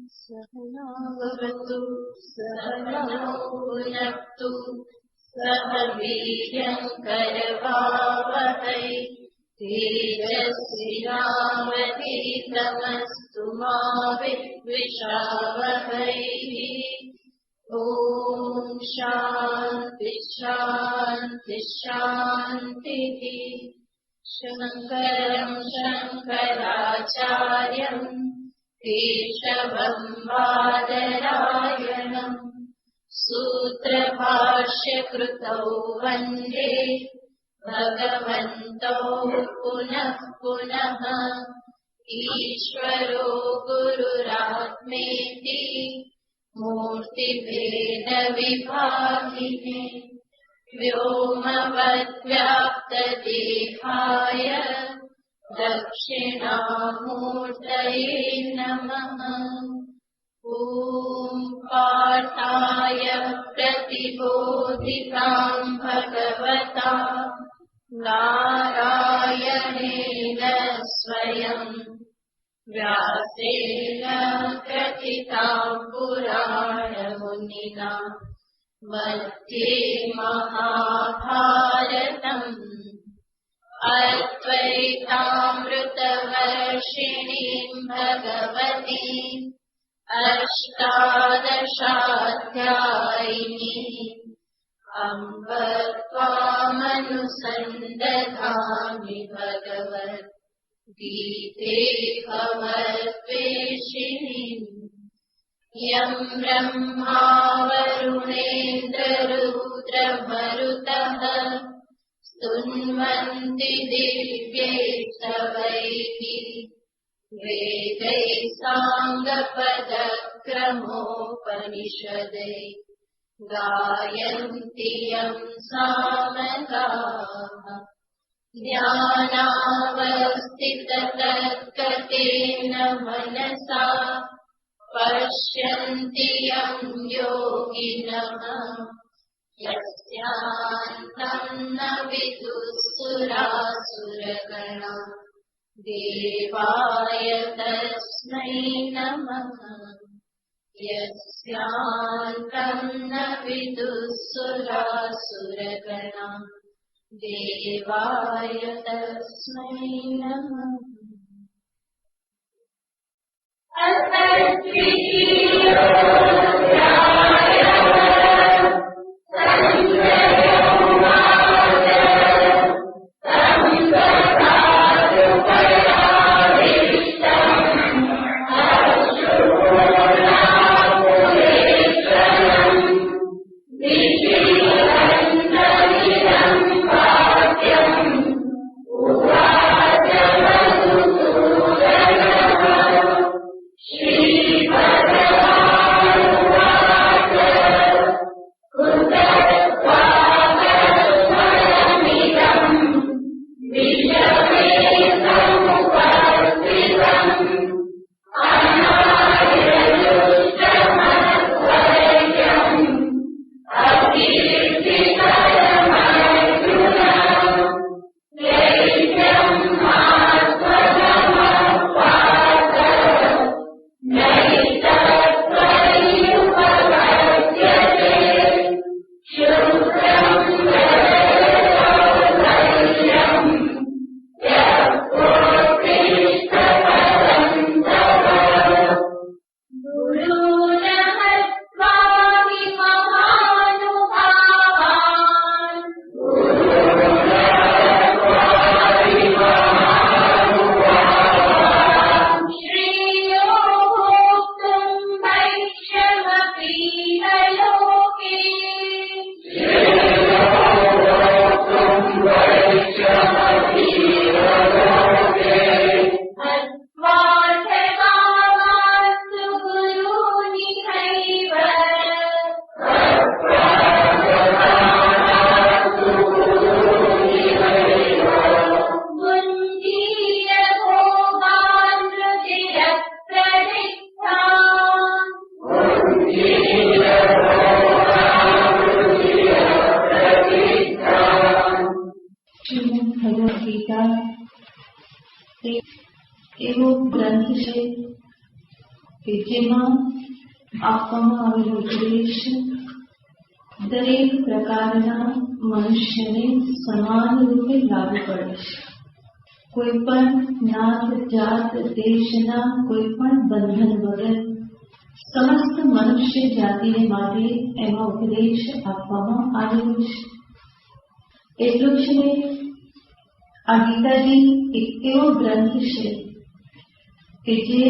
सहनावतु सहनौ भुनक्तु सह वीर्यं करवावहै तेजस्विनावधीतमस्तु मा विद्विषावहै। ॐ शान्ति शान्ति शान्तिः। शङ्करं शङ्कराचार्यं केशवं बादरायणं सूत्रभाष्यकृतौ वन्दे भगवन्तौ पुनः पुनः। ईश्वरो गुरुरात्मेति मूर्तिभेदविभागिने व्योमवद्व्याप्तदेहाय दक्षिणामूर्तये नमः। ॐ पार्थाय प्रतिबोधितां भगवता नारायणेन स्वयं व्यासेन कथितां पुराणमुनिना मध्ये महाभारतम् अद्वैतामृतवर्षिणीं भगवतीम् अष्टादशाध्यायिनीम् अम्ब त्वामनुसन्दधामि भगवद्गीते भवद्वेषिणीम्। यं ब्रह्मा वरुणेन्द्ररुद्रमरुतः स्तुन्वन्ति दिव्यैस्तवैः वेदैः साङ्गपदक्रमोपनिषदै गायन्ति यं सामगाः। ध्यानावस्थिततद्गतेन मनसा पश्यन्ति यं योगिनः यस्यान्तं न विदुःसुरासुरगणा देवाय तस्मै नमः। यस्यान्तं न विदुःसुरासुरगणा देवाय तस्मै नमः। એવો ગ્રંથ છે કે જેમાં આપવામાં આવેલો ઉપદેશ દરેક પ્રકારના મનુષ્યને સમાન રૂપે લાગુ પડે છે. કોઈ પણ નાત જાત દેશના કોઈ પણ બંધન વગર સમસ્ત મનુષ્ય જાતિને માટે એમાં ઉપદેશ આપવામાં આવેલો છે. એટલું જ નહીં, આ ગીતાજી એક એવો ગ્રંથ છે કે જે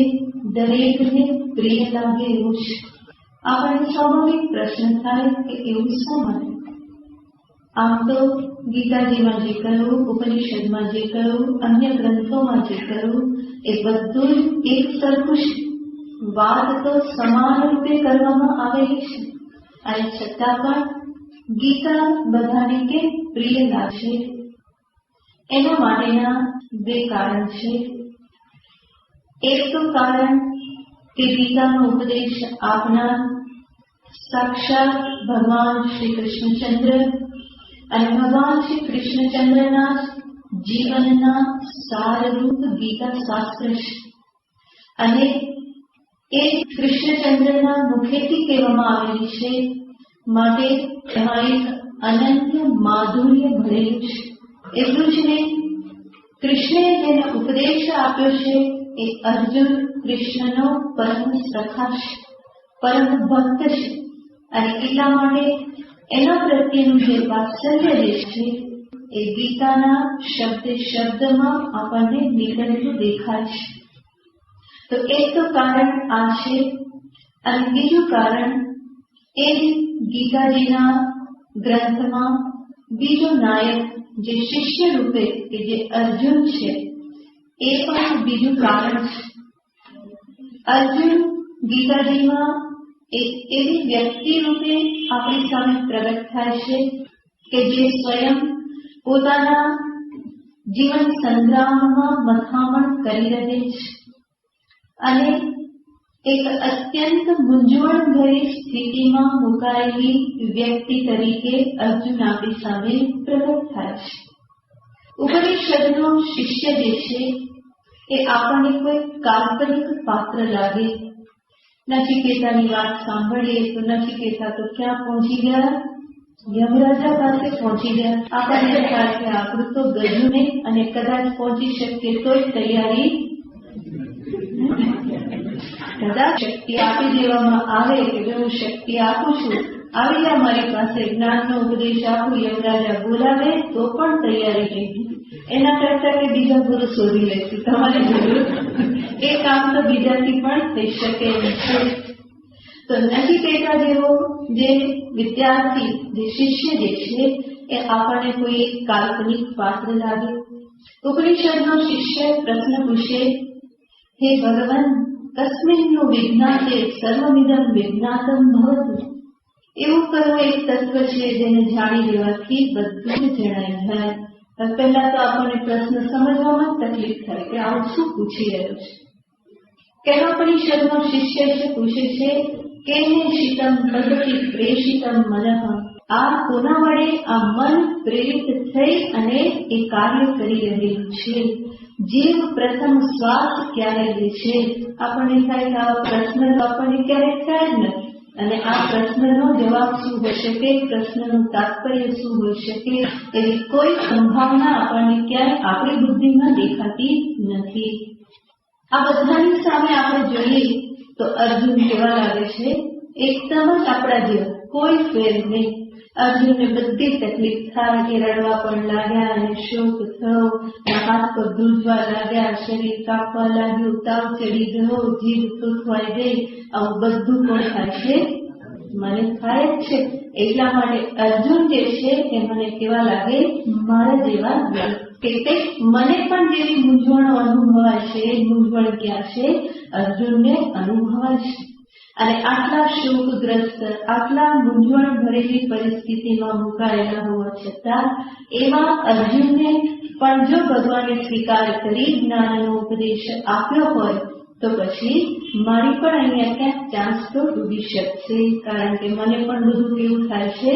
દરેકને પ્રિય લાગે એવું છે. આપણને સ્વાભાવિક પ્રશ્ન થાય કે એવું શા માટે? આમ તો ગીતાજીમાં જે કહ્યું, ઉપનિષદમાં જે કહ્યું, અન્ય ગ્રંથોમાં જે કહ્યું એ બધું જ એક સરખું છે. વાત તો સમાન રૂપે કરવામાં આવેલી છે અને છતાં પણ ગીતા બધાને કે પ્રિય લાગશે એના માટેના બે કારણ છે. એક તો કારણ કે ગીતાનો ઉપદેશ આપનાર સાક્ષાત ભગવાન શ્રી કૃષ્ણચંદ્ર અને ભગવાન શ્રી કૃષ્ણચંદ્રના જીવનના સારરૂપ ગીતા શાસ્ત્ર છે અને એ કૃષ્ણચંદ્રના મુખેથી કહેવામાં આવેલી છે, માટે એમાં એક અનન્ય માધુર્ય ભરેલું છે. એટલું જ નહીં, કૃષ્ણે જેને ઉપદેશ આપ્યો છે એ અર્જુન કૃષ્ણનો પરમ સખા છે, પરમ ભક્ત છે અને એટલા માટે એના પ્રત્યેનું જે વાત્સલ્ય જે છે એ ગીતાના શબ્દમાં આપણને નીકળતું દેખાય છે. તો એક તો કારણ આ છે અને બીજું કારણ એ ગીતાજીના ગ્રંથમાં બીજો નાયક જે શિષ્ય રૂપે કે જે અર્જુન છે એ પણ બીજું કારણ છે. અર્જુન ગીતાજીમાં એક એવી વ્યક્તિ રૂપે આપણી સામે પ્રગટ થાય છે કે જે સ્વયં પોતાના જીવન સંગ્રામમાં મથામણ કરી રહે છે અને એક અત્યંત મૂંઝવણભરી સ્થિતિમાં મુકાયેલી વ્યક્તિ તરીકે અર્જુન આપણી સામે પ્રગટ થાય છે. ઉપનિષદનો શિષ્ય જે છે એ આપણને કોઈ કાલ્પનિક પાત્ર લાગે. નચિકેતાની વાત સાંભળીએ તો નચિકેતા તો ક્યાં પહોંચી ગયા? યમરાજા પાસે પહોંચી ગયા. આપણને થાય કે આપણું તો ગજું નહીં અને કદાચ પહોંચી શકીએ તોય તૈયારી કદાચ શક્તિ આપી દેવામાં આવે કે હું શક્તિ આપું છું, આવી જા મારી પાસે, જ્ઞાનનો ઉપદેશ આપું, યમરાજા બોલાવે તો પણ તૈયારી નહીં. એના કરતા કે બીજા ગુરુ શોધી લેશું, તમારી જરૂર એ કામ તો બીજાથી પણ થઈ શકે છે. તો નચિકેતા જેવો જે વિદ્યાર્થી જે શિષ્ય જે છે એ આપણને કોઈ એક કાલ્પનિક પાત્ર લાગે. ઉપનિષદનો શિષ્ય પ્રશ્ન પૂછે, હે ભગવાન, કસ્મિન્નો વિજ્ઞાતે સર્વમિદં વિજ્ઞાતમ ભવતિ. એવું કયું એક તત્વ છે જેને જાણી લેવાથી બધું જ જણાઈ જાય. પહેલા તો આપણને પ્રશ્ન સમજવામાં તકલીફ થાય કે આવું શું પૂછી રહ્યો છે. કેનોપનિષદનો શિષ્ય છે પૂછે છે, કેને શિતમ ભગતિ પ્રેષિતમ મનઃ. આ કોના વડે આ મન પ્રેરિત થઈ અને એ કાર્ય કરી રહેલું છે? જીવ પ્રથમ શ્વાસ ક્યારે લે છે? આપણને થાય કે આ પ્રશ્ન આપણને ક્યારેક થાય જ નથી અને આ પ્રશ્નનો જવાબ શું હોઈ શકે, પ્રશ્નનું તાત્પર્ય શું હોઈ શકે, એવી કોઈ સંભાવના આપણને ક્યાંય આપણી બુદ્ધિમાં દેખાતી નથી. આ બધાની સામે આપણે જોઈએ તો અર્જુન કેવા લાગે છે? એકદમ જ આપણા જેવા, કોઈ ફેર નહીં. અર્જુનને બધી તકલીફ થાય કે રડવા પણ લાગ્યા અને શોક થયો, હાથ પગ ધ્રુજવા લાગ્યા, શરીર કાપવા લાગ્યું, તાવ ચડી ગયો, જીભ તૂટવાઈ ગઈ. આવું બધું પણ થાય છે, મને થાય જ છે. એટલા માટે અર્જુન જે છે એ મને કેવા લાગે? મારા જેવા કે મને પણ જેવી મૂંઝવણો અનુભવાય છે, મૂંઝવણ ક્યાં છે? અર્જુનને અનુભવાય છે. અને આટલા શોકગ્રસ્ત, આટલા મૂંઝવણ ભરેલી પરિસ્થિતિમાં મુકાયેલા હોવા છતાં એવા અર્જુનને પણ જો ભગવાને સ્વીકાર કરી જ્ઞાનનો ઉપદેશ આપ્યો હોય તો પછી મારી પણ અહીંયા ક્યાંક ચાન્સ તો ડૂબી શકશે. કારણ કે મને પણ બધું કેવું થાય છે?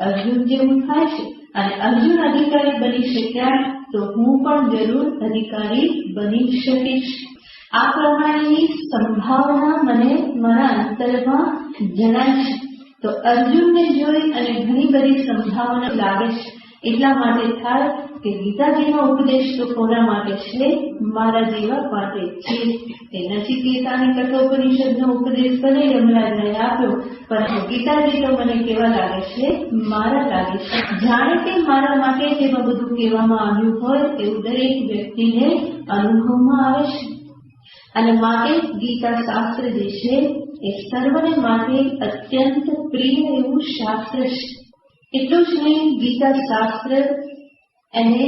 અર્જુન જેવું થાય છે. અને અર્જુન અધિકારી બની શક્યા તો હું પણ જરૂર અધિકારી બની શકીશ. આ પ્રમાણેની સંભાવના મને મારા અંતરમાં જણાય છે. તો અર્જુનને જોઈ અને ઘણી બધી સંભાવના લાગે છે. એટલા માટે થાય કે ગીતાજીનો ઉપદેશ તો કોના માટે છે? મારા જેવા માટે છે. તે નચિકેતાને કઠોપનિષદનો ઉપદેશ ભલે યમરાજને આપ્યો, પરંતુ ગીતાજી તો મને કેવા લાગે છે? મારા લાગે છે. જાણે કે મારા માટે જેમાં બધું કહેવામાં આવ્યું હોય એવું દરેક વ્યક્તિને અનુભવમાં આવે છે. અને માટે ગીતા શાસ્ત્ર જે છે એ સર્વને માટે અત્યંત પ્રિય એવું શાસ્ત્ર છે. એટલું જ નહીં, ગીતા શાસ્ત્ર એને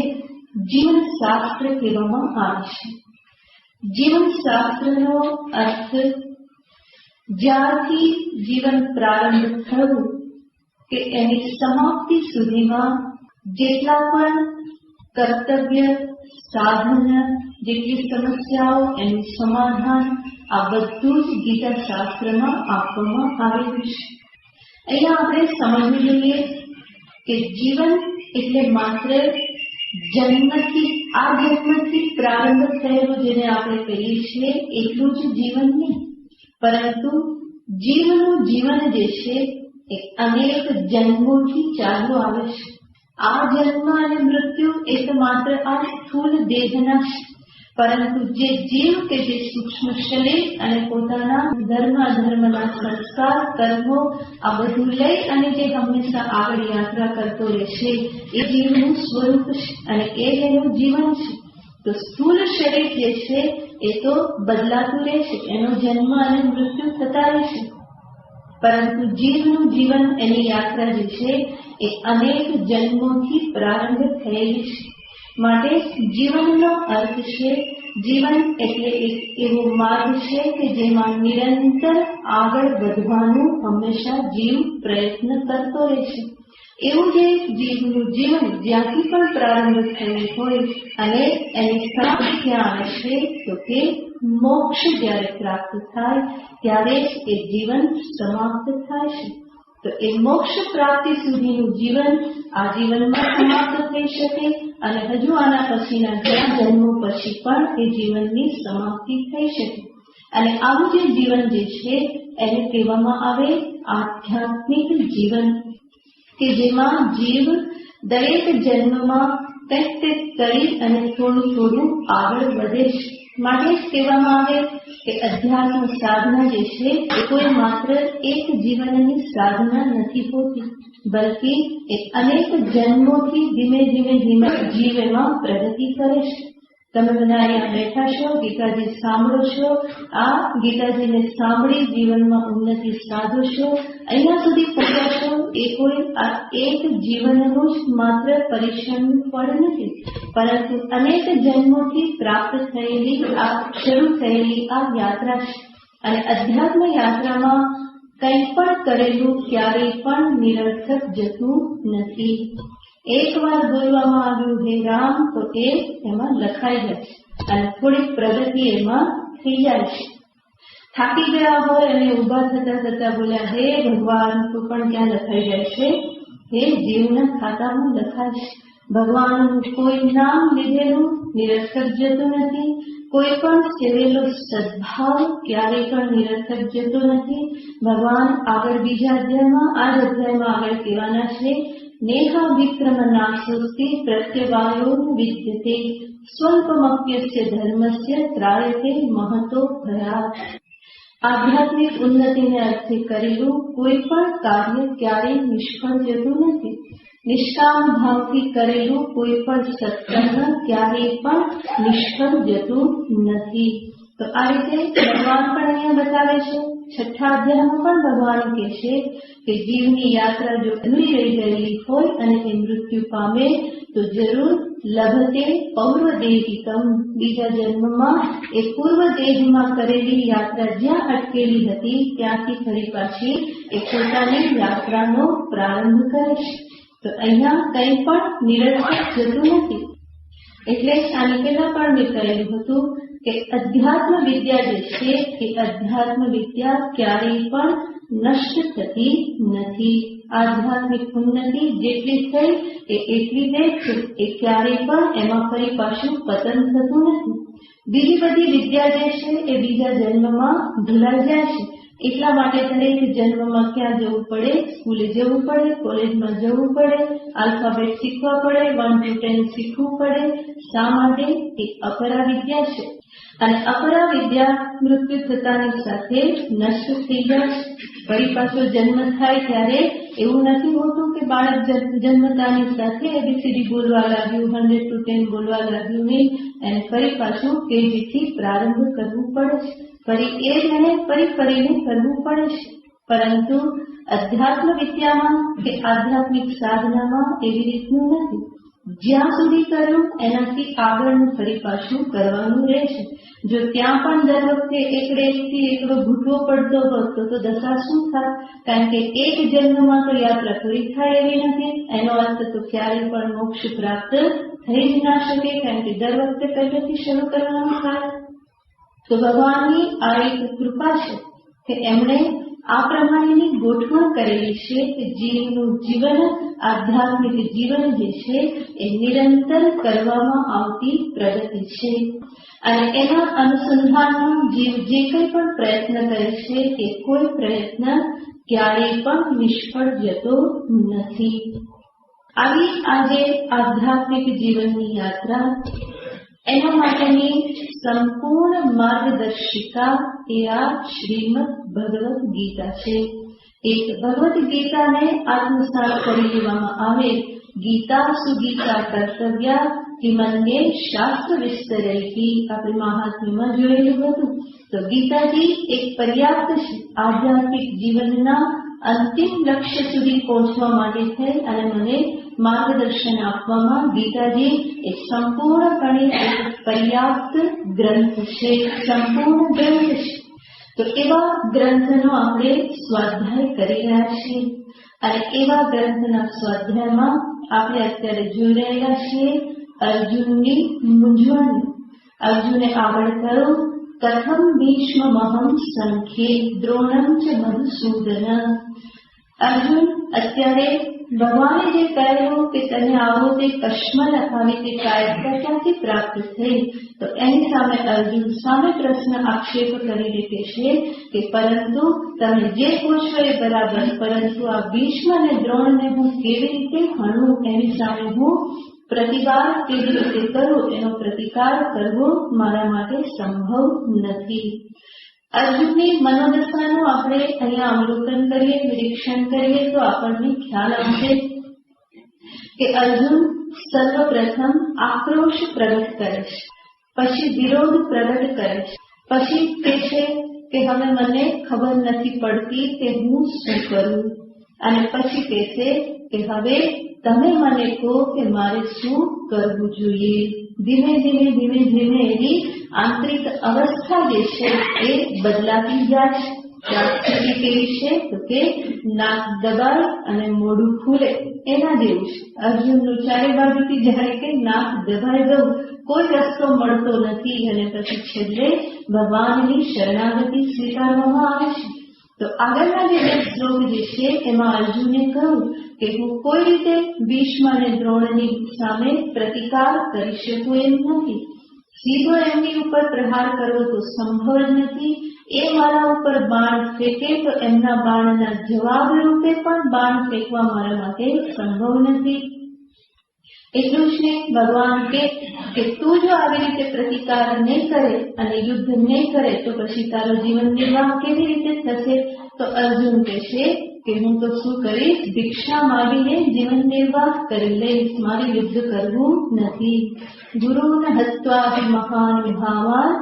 જીવન શાસ્ત્ર કહેવામાં આવે છે. જીવન શાસ્ત્રનો અર્થ જ્યારથી જીવન પ્રારંભ થયું કે એની સમાપ્તિ સુધીમાં જેટલા પણ કર્તવ્ય, સાધન, જેટલી સમસ્યાઓ, એનું સમાધાન, આ બધું જ ગીતા શાસ્ત્રમાં આપવામાં આવેલું છે. અહીંયા આપણે સમજવું જોઈએ કે જીવન એટલે માત્ર જન્મથી પ્રારંભ થયેલું જેને આપણે કહીએ છીએ એટલું જ જીવન નહીં, પરંતુ જીવન જે છે એ અનેક જન્મોથી ચાલુ આવે છે. આ જન્મ અને મૃત્યુ એ તો માત્ર આ સ્થૂળ દેહના છે, પરંતુ જે જીવ કે જે સૂક્ષ્મ શરીર અને પોતાના ધર્મ અધર્મના સંસ્કાર, કર્મો આ બધું લઈ અને જે હંમેશા આગળ યાત્રા કરતો રહેશે એ જીવનું સ્વરૂપ છે અને એ એનું જીવન છે. તો સ્થૂળ શરીર જે છે એ તો બદલાતું રહેશે, એનો જન્મ અને મૃત્યુ થતા રહેશે, પરંતુ જીવનું જીવન, એની યાત્રા જે છે એ અનેક જન્મોથી પ્રારંભ થયેલી છે. માટે જીવનનો અર્થ છે, જીવન એટલે એક એવો માર્ગ છે કે જેમાં નિરંતર આગળ વધવાનું હંમેશા જીવ પ્રયત્ન કરતો રહેશે. એવું જે જીવનું જીવન જ્યાંથી પણ પ્રારંભ થયું હોય અને એની સમાપ્તિ ક્યાં આવે છે તો કે મોક્ષ જ્યારે પ્રાપ્ત થાય ત્યારે એ જીવન સમાપ્ત થાય છે. તો એ મોક્ષ પ્રાપ્તિ સુધીનું જીવન આ જીવનમાં સમાપ્ત થઈ શકે અને હજુ આના પછીના ઘણા જન્મો પછી પણ એ જીવનની સમાપ્તિ થઈ શકે. અને આવું જે જીવન જે છે એને કહેવામાં આવે આધ્યાત્મિક જીવન, કે જેમાં જીવ દરેક જન્મમાં કંઈક કરી અને થોડું આગળ વધે છે. માટે જ કહેવામાં આવે કે અધ્યાત્મ સાધના જે છે એ કોઈ માત્ર એક જીવનની સાધના નથી હોતી, બલ્કિ એ અનેક જન્મોથી ધીમે ધીમે જીવ એમાં પ્રગતિ કરે છે. તમે બધા અહીંયા બેઠા છો, ગીતાજી સાંભળો છો, આ ગીતાજીને સાંભળી જીવનમાં ઉન્નતિ સાધો છો, અહીંયા સુધી પહોંચ્યા છો એ કોઈ આ એક જીવનનું જ માત્ર પરિશ્રમનું ફળ નથી, પરંતુ અનેક જન્મોથી પ્રાપ્ત થયેલી આ શરૂ થયેલી આ યાત્રા છે. અને અધ્યાત્મ યાત્રામાં કંઈ પણ કરેલું ક્યારેય પણ નિરર્થક જતું નથી. એકવાર બોલવામાં આવ્યું હે રામ તો એ એમાં લખાઈ જાય છે અને થોડીક પ્રગતિ એમાં થઈ જાય છે. થાકી ગયા હોય અને ઊભા થતા બોલ્યા હે ભગવાન તો પણ ક્યાં લખાઈ જાય છે? એ જીવના ખાતામાં લખાય છે. ભગવાનનું કોઈ નામ લીધેલું નિરર્થક જતું નથી, કોઈ પણ સેવેલો સદભાવ ક્યારેય પણ નિરર્થક જતો નથી. ભગવાન આગળ બીજા અધ્યાયમાં આગળ કહેવાના છે, નેહા વિક્રમ નાશોસ્તિ પ્રત્યવાયો વિદ્યતે સ્વલ્પમપ્યસ્ય ધર્મસ્ય ત્રાયતે મહતો ભયાત. આધ્યાત્મિક ઉન્નતિને અર્થે કરેલું કોઈ પણ કાર્ય ક્યારેય નિષ્ફળ જતું નથી. નિષ્કામ ભાવથી કરેલું કોઈ પણ સત્કર્મ ક્યારેય પણ નિષ્ફળ જતું નથી. તો આ રીતે ભગવાન પણ અહીંયા બતાવે છે. છઠ્ઠા અધ્યાયમાં પણ ભગવાન કહે છે કે જીવની યાત્રા જો અધૂરી રહી ગયેલી હોય અને તે મૃત્યુ પામે તો જરૂર લભતે પૌર્વદેહિકમ, બીજા જન્મમાં એ પૂર્વ દેહમાં કરેલી યાત્રા જ્યાં અટકેલી હતી ત્યાંથી ફરી પાછી એ પોતાની યાત્રાનો પ્રારંભ કરે છે. તો અહીંયા કંઈ પણ નિરર્થક જતું નથી. એટલે આની પહેલા પણ મેં કહેલું હતું કે અધ્યાત્મ વિદ્યા જે છે એ અધ્યાત્મ વિદ્યા ક્યારેય પણ નષ્ટ થતી નથી. આધ્યાત્મિક ઉન્નતિ જેટલી થઈ એ એટલી જ છે, એ ક્યારેય પણ એમાં ફરી પાછું પતન થતું નથી. બીજી બધી વિદ્યા જે છે એ બીજા જન્મમાં ભૂલાઈ જાય છે. એટલા માટે દરેક જન્મમાં ક્યાં જવું પડે? સ્કૂલે જવું પડે, કોલેજમાં જવું પડે, આલ્ફાબેટ શીખવા પડે, 1 to 10 શીખવું પડે. શા માટે? એ અપરા વિદ્યા છે. અને અપરા વિદ્યા મૃત્યુ થતાની સાથે નષ્ટ થઈ જાય છે. ફરી પાછો જન્મ થાય ત્યારે એવું નથી હોતું કે બાળક જન્મતાની સાથે એબીસીડી બોલવા લાગ્યું, 100 to 10 બોલવા લાગ્યું નહીં, અને ફરી પાછું કેજીથી પ્રારંભ કરવું પડે છે. ફરી એ જ એને ફરીને કરવું પડે છે. પરંતુ અધ્યાત્મ વિદ્યામાં કે આધ્યાત્મિક સાધનામાં એવી રીતનું નથી. જ્યાં સુધી કર્યું એનાથી આગળનું ફરી પાછું કરવાનું રહે છે. જો ત્યાં પણ દર વખતે એકડેથી એકડો ઘૂંટવો પડતો હોત તો દશા શું થાય? કારણ કે એક જન્મમાં તો યાત્રા પૂરી થાય એવી નથી. એનો અર્થ તો ક્યારેય પણ મોક્ષ પ્રાપ્ત થઈ જ ના શકે, કારણ કે દર વખતે પહેલેથી શરૂ કરવાનું થાય. તો ભગવાનની આ એક કૃપા છે કે એમણે આ પ્રમાણેની ગોઠવણ કરેલી છે કે જીવનું જીવન, આધ્યાત્મિક જીવન જે છે એ નિરંતર કરવામાં આવતી પ્રગતિ છે. અને એના અનુસંધાનમાં જીવ જે કંઈ પણ પ્રયત્ન કરે છે એ કોઈ પ્રયત્ન ક્યારેય પણ નિષ્ફળ જતો નથી. આવી આજે આધ્યાત્મિક જીવનની યાત્રા, એના માટેની સંપૂર્ણ માર્ગદર્શિકા એ આ શ્રીમદ ભગવદ્ ગીતા છે. એક ભગવદ્ ગીતાને આત્મસાત કરી લેવામાં આવે, ગીતા સુગીતા કર્તવ્યા કિમન્યે શાસ્ત્ર વિસ્તરૈકી, આપણે મહાત્મ્યમાં જોયેલું હતું. તો ગીતાજી એક પર્યાપ્ત છે આધ્યાત્મિક જીવનના અંતિમ લક્ષ્ય સુધી પહોંચવા માટે થઈ, અને મને માર્ગદર્શન આપવામાં ગીતાજી એક સંપૂર્ણપણે એક પર્યાપ્ત ગ્રંથ છે, સંપૂર્ણ ગ્રંથ છે. તો એવા ગ્રંથનો આપણે સ્વાધ્યાય કરી રહ્યા છીએ. અને એવા ગ્રંથના સ્વાધ્યાયમાં આપણે અત્યારે જોઈ રહેલા છીએ અર્જુનની મૂંઝવણ. અર્જુને આગળ કહ્યું, કથમ ભીષ્મમહં સંખ્યે દ્રોણં ચ મધુસૂદન. અર્જુન, અત્યારે ભગવાને જે કહ્યું કે તને આવો તે કશ્મલ આવી તે કાયરતા ક્યાંથી પ્રાપ્ત થઈ, તો એની સામે અર્જુન સામે પ્રશ્ન આક્ષેપ કરી દે છે કે પરંતુ તમે જે પૂછો એ બરાબર, પરંતુ આ ભીષ્મ અને દ્રોણને હું કેવી રીતે હણું, એની સામે હું પ્રતિકાર કેવી રીતે કરું, એનો પ્રતિકાર કરવો મારા માટે સંભવ નથી. અર્જુનની મનોદશાનું આપણે અહીંયા અવલોકન કરીએ, નિરીક્ષણ કરીએ તો આપણને ખ્યાલ આવશે કે અર્જુન સર્વપ્રથમ આક્રોશ પ્રગટ કરે છે, પછી વિરોધ પ્રગટ કરે છે, પછી કહે છે કે હવે મને ખબર નથી પડતી કે હું શું કરું, અને પછી કહે છે કે હવે તમે મને કહો કે મારે શું કરવું જોઈએ. ધીમે ધીમે એની આંતરિક અવસ્થા જે છે એ બદલાતી જાય છે. ત્યાર કેવી છે તો કે નાક દબાય અને મોઢું ખુલે એના જેવું છે. અર્જુનનું ચારે બાજુથી જાણે કે નાક દબાઈ ગયું, કોઈ રસ્તો મળતો નથી, અને પછી છેલ્લે ભગવાનની શરણાગતિ સ્વીકારવામાં આવે છે. તો આગળના જે બે શ્લોક જે છે એમાં અર્જુને કહ્યું કે હું કોઈ રીતે ભીષ્મ અને દ્રોણની સામે પ્રતિકાર કરી શકું એમ નથી. સીધો એમની ઉપર પ્રહાર કરવો તો સંભવ જ નથી. એ મારા ઉપર બાણ ફેંકે તો એમના બાણના જવાબ રૂપે પણ બાણ ફેંકવા મારા માટે સંભવ નથી. એટલું જ નહીં, ભગવાન કે તું જો આવી રીતે પ્રતિકાર નહીં કરે અને યુદ્ધ નહીં કરે તો પછી તારો જીવન નિર્વાહ કેવી રીતે થશે? તો અર્જુન કહેશે કે હું તો શું કરીશ, ભિક્ષા માંગીને જીવન નિર્વાહ કરી લઈશ, મારે યુદ્ધ કરવું નથી. ગુરુન હત્વા મહાનુભાવાન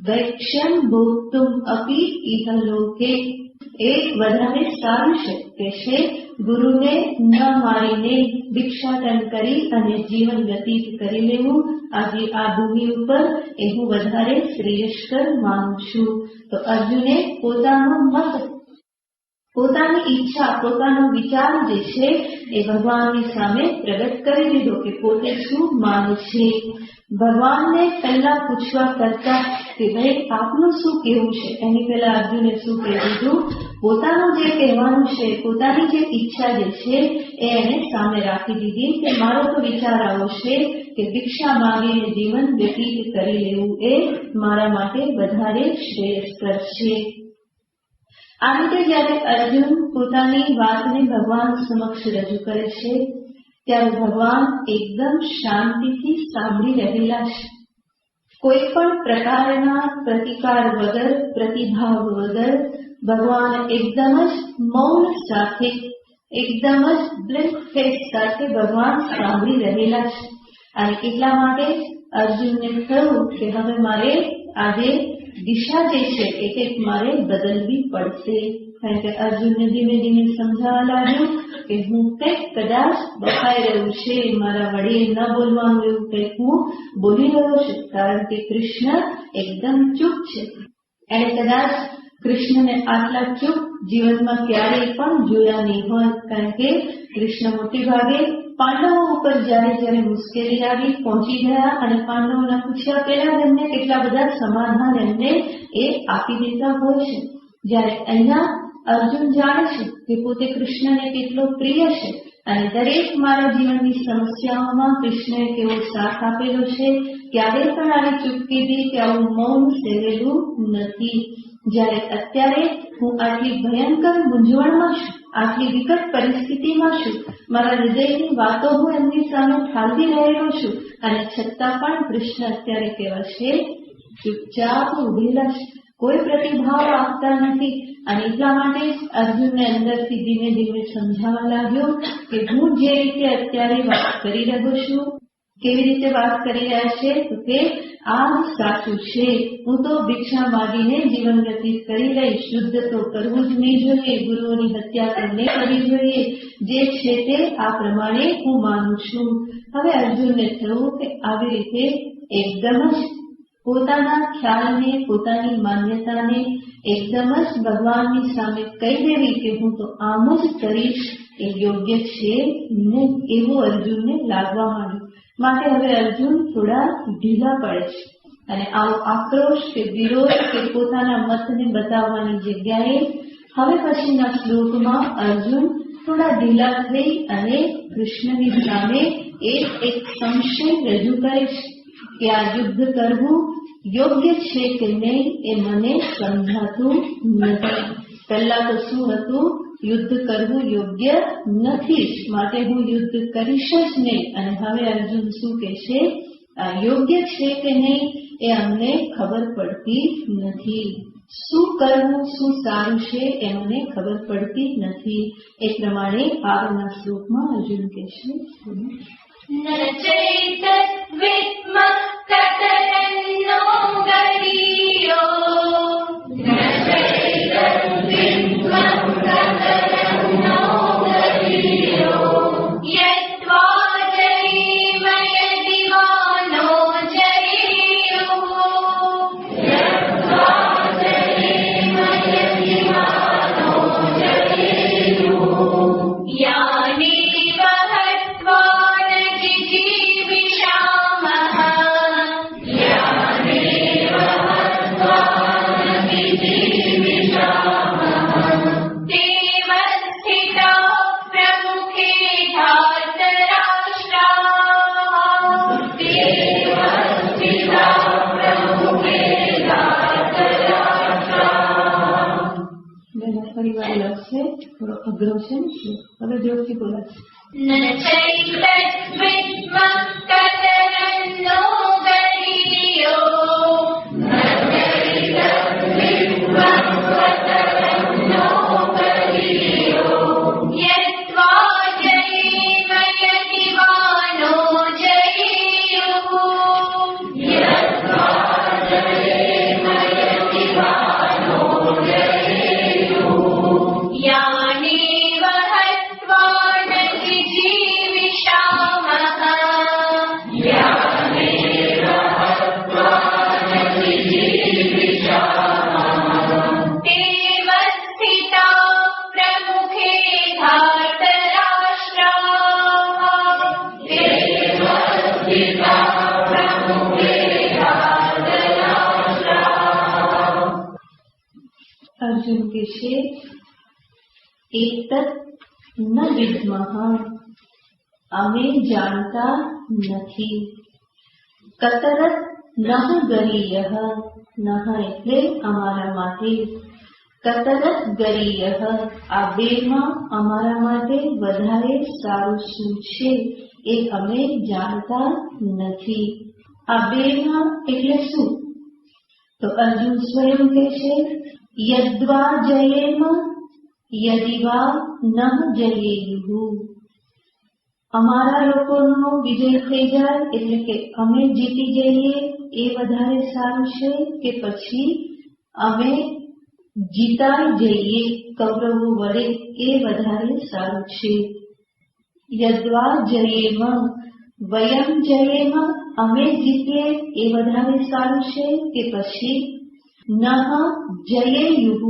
વૈક્ષ્યમ ભોક્તુમ અપી ઇહ લોકે. એ વધારે સારું છે કે છે ગુરુને ન મારીને ભિક્ષાટન કરી અને જીવન વ્યતીત કરી લેવું આજે આ ભૂમિ ઉપર એ હું વધારે શ્રેયસ્કર માનું છું. તો અર્જુને પોતાનો મત, પોતાની ઈચ્છા, પોતાનો વિચાર જે છે એ ભગવાનની સામે પ્રગટ કરી દીધો કે પોતે શું માને છે. ભગવાનને પહેલા પૂછવા કરતા કે ભાઈ આપનું શું કહેવું છે, એની પહેલા અર્જુને શું કહી દીધું, પોતાનું જે કહેવાનું છે, પોતાની જે ઈચ્છા જે છે એને સામે રાખી દીધી કે મારો તો વિચાર આવો છે કે ભિક્ષા માંગીને જીવન વ્યતીત કરી લેવું એ મારા માટે વધારે શ્રેયસ્કર છે. આ રીતે જ્યારે અર્જુન પોતાની વાતને ભગવાન સમક્ષ રજૂ કરે છે ત્યારે ભગવાન એકદમ શાંતિથી સાંભળી રહેલા છે. કોઈ પણ પ્રકારના પ્રતિકાર વગર, પ્રતિભાવ વગર ભગવાન એકદમ જ મૌન સાથે, એકદમ જ બ્લેન્ક ફેસ સાથે ભગવાન સાંભળી રહેલા છે. અને એટલા માટે અર્જુનને થયું કે હવે મારે આજે દિશા જે છે એ કંઈક મારે બદલવી પડશે. કારણ કે અર્જુનને ધીમે ધીમે સમજાવવા લાગ્યું કે હું કંઈક કદાચ બફાઈ રહ્યું છે, મારા વડે ન બોલવાનું એવું કંઈક હું બોલી રહ્યો છું. કારણ કે કૃષ્ણ એકદમ ચૂપ છે. એને કદાચ કૃષ્ણને આટલા ચૂપ જીવનમાં ક્યારેય પણ જોયા નહીં હોય. કારણ કે કૃષ્ણ મોટે ભાગે પાંડવો ઉપર જ્યારે મુશ્કેલી આવી પહોંચી ગયા અને પાંડવોના પૂછ્યા પહેલા એમને કેટલા બધા સમાધાન એમને એ આપી દેતા હોય છે. જ્યારે અહીંયા અર્જુન જાણે છે કે પોતે કૃષ્ણને કેટલો પ્રિય છે અને દરેક મારા જીવનની સમસ્યાઓમાં કૃષ્ણએ કેવો સાથ આપેલો છે, ક્યારેય પણ આવી ચૂપકીદી કે આવું મૌન સેવેલું નથી. જ્યારે અત્યારે હું આટલી ભયંકર મૂંઝવણમાં છું, આટલી વિકટ પરિસ્થિતિમાં છું, મારા હૃદયની વાતો હું એમની સામે ઠાલવી રહેલો છું અને છતાં પણ કૃષ્ણ અત્યારે કેવા છે, ચૂપચાપ ઉભેલા છે, કોઈ પ્રતિભાવ આપતા નથી. અને એટલા માટે અર્જુનને અંદરથી ધીમે ધીમે સમજાવવા લાગ્યો કે હું જે રીતે અત્યારે વાત કરી રહ્યો છું, કેવી રીતે વાત કરી રહ્યા છે તો કે આ જ સાચું છે. હું તો ભિક્ષા માંગીને જીવન વ્યતીત કરી રહીશ, શુદ્ધ તો કરવું જ નહીં જોઈએ, ગુરુઓની હત્યા તો નહીં કરવી જોઈએ. જે છે તે આ પ્રમાણે હું માનું છું. હવે અર્જુનને થયું કે આવી રીતે એકદમ જ પોતાના ખ્યાલને, પોતાની માન્યતાને એકદમ જ ભગવાનની સામે કહી દેવી કે હું તો આમ જ કરીશ એ યોગ્ય છે ને, એવું અર્જુનને લાગવા માંડ્યું. માટે હવે અર્જુન થોડા ઢીલા પડે છે અને આવો આક્રોશ કે વિરોધ કે પોતાના મતને બતાવવાની જગ્યાએ હવે પછીના શ્લોકમાં અર્જુન થોડા ઢીલા થઈ અને કૃષ્ણની સામે એક સંશય રજૂ કરે છે કે આ યુદ્ધ કરવું યોગ્ય છે કે નહીં એ મને સમજાતું નથી. પહેલા તો શું હતું, યુદ્ધ કરવું યોગ્ય નથી, માટે હું યુદ્ધ કરીશ જ નહીં. અને હવે અર્જુન શું કહે છે, આ યોગ્ય છે કે નહીં એ અમને ખબર પડતી નથી. શું કરવું, શું સારું છે એ મને ખબર પડતી નથી. એ પ્રમાણે આગળના શ્લોકમાં અર્જુન કહે છે, ન ચૈતદ્વિદ્મ કતરન્નો ગરીયો, ન ચૈતદ્વિદ્મ કતરન્નો ગરીયો, યત્વા જયમય દિવાનો જરીયો, યત્વા જયમય દિવાનો જરીયો, યાની થોડો અઘરો છે ને, હવે જોરથી બોલાશે. ન ચૈતદ્વિદ્મ કતરન્નો ગરીયો, ન ચૈતદ્વિદ્મ કતરન્નો ગરીયો, યત્વા જયમય દિવાનો જરીયો, યત્વા જયમય દિવાનો જરીયો, યાનેવ હત્વા ન જીવિષામઃ, યાનેવ અર્જુન કહેશે એતત ન વિદ્મઃ, અમે જાણતા નથી. કતરત નહ ગરીયઃ, નહ એટલે અમારા માટે, કતરત ગરીયઃ આ બેમાં અમારા માટે વધારે સારું શું છે એ અમે જાણતા નથી. આ બેમાં એટલે શું? તો અર્જુન સ્વયં કહેશે યદ્વા જયેમ યદિવા નહ જયેયુઃ, અમારા લોકોનો વિજય થઈ જાય એટલે કે અમે જીતી જઈએ એ વધારે સારું છે કે પછી અમે જીતાઈ જઈએ કૌરવો વડે એ વધારે સારું છે. યદ્વા જયેમ, વયમ જયેમ અમે જીતીએ એ વધારે સારું છે કે પછી નહ જયેયુઃ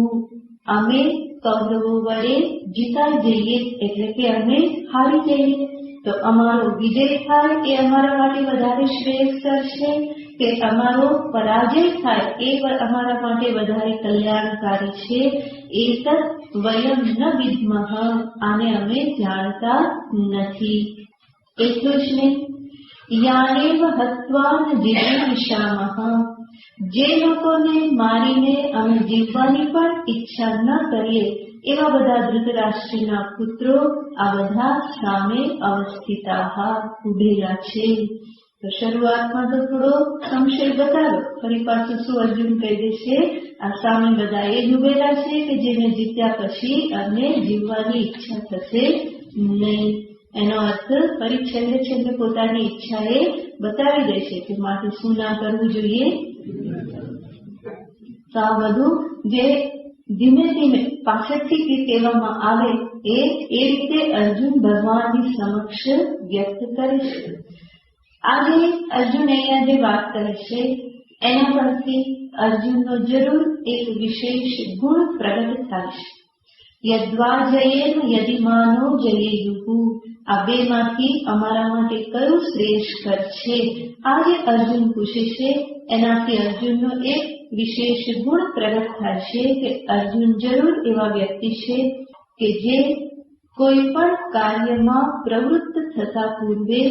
અમે કૌરવો વડે જીતાઈ જઈએ એટલે કે અમે હારી જઈએ. તો અમારો વિજય થાય એ અમારા માટે વધારે શ્રેયસ્કર છે કે અમારો પરાજય થાય એ અમારા માટે વધારે કલ્યાણકારી છે. એતત વયમ ન વિદ્મઃ, આને અમે જાણતા નથી. એટલું જ નહીં, યાનેવ હત્વા ન જીવીષામઃ, જે લોકોને મારીને અમે જીવવાની પણ ઈચ્છા ન કરીએ એવા બધા ધૃતરાષ્ટ્રના પુત્રો આ બધા સામે અવસ્થિતાઃ ઉભેલા છે. તો શરૂઆતમાં તો થોડો સંશય બતાવ્યો, ફરી પાછું શું અર્જુન કહી દેશે? આ સામે બધા એ જ ઉભેલા છે કે જેને જીત્યા પછી અમને જીવવાની ઈચ્છા થશે નહીં. એનો અર્થ ફરી છેલ્લે પોતાની ઈચ્છા એ બતાવી દેશે કે માટે શું ના કરવું જોઈએ. તો આ બધું જે ધીમે ધીમે પાછળથી કહેવામાં આવે એ રીતે અર્જુન ભગવાનની સમક્ષ વ્યક્ત કરે છે. આજે અર્જુન અહીંયા જે વાત કરે છે એના પરથી અર્જુનનો જરૂર એક વિશેષ ગુણ પ્રગટ થાય છે. યદ્વા જયેમ યદિમાનો જયેયુઃ, આ બેમાંથી અમારા માટે કયું શ્રેષ્ઠકર છે આજે અર્જુન પૂછે છે. એનાથી અર્જુનનો એક વિશેષ ગુણ પ્રગટ થાય છે કે અર્જુન જરૂર એવા વ્યક્તિ છે કે જે કોઈ પણ કાર્યમાં પ્રવૃત્ત થતા પૂર્વે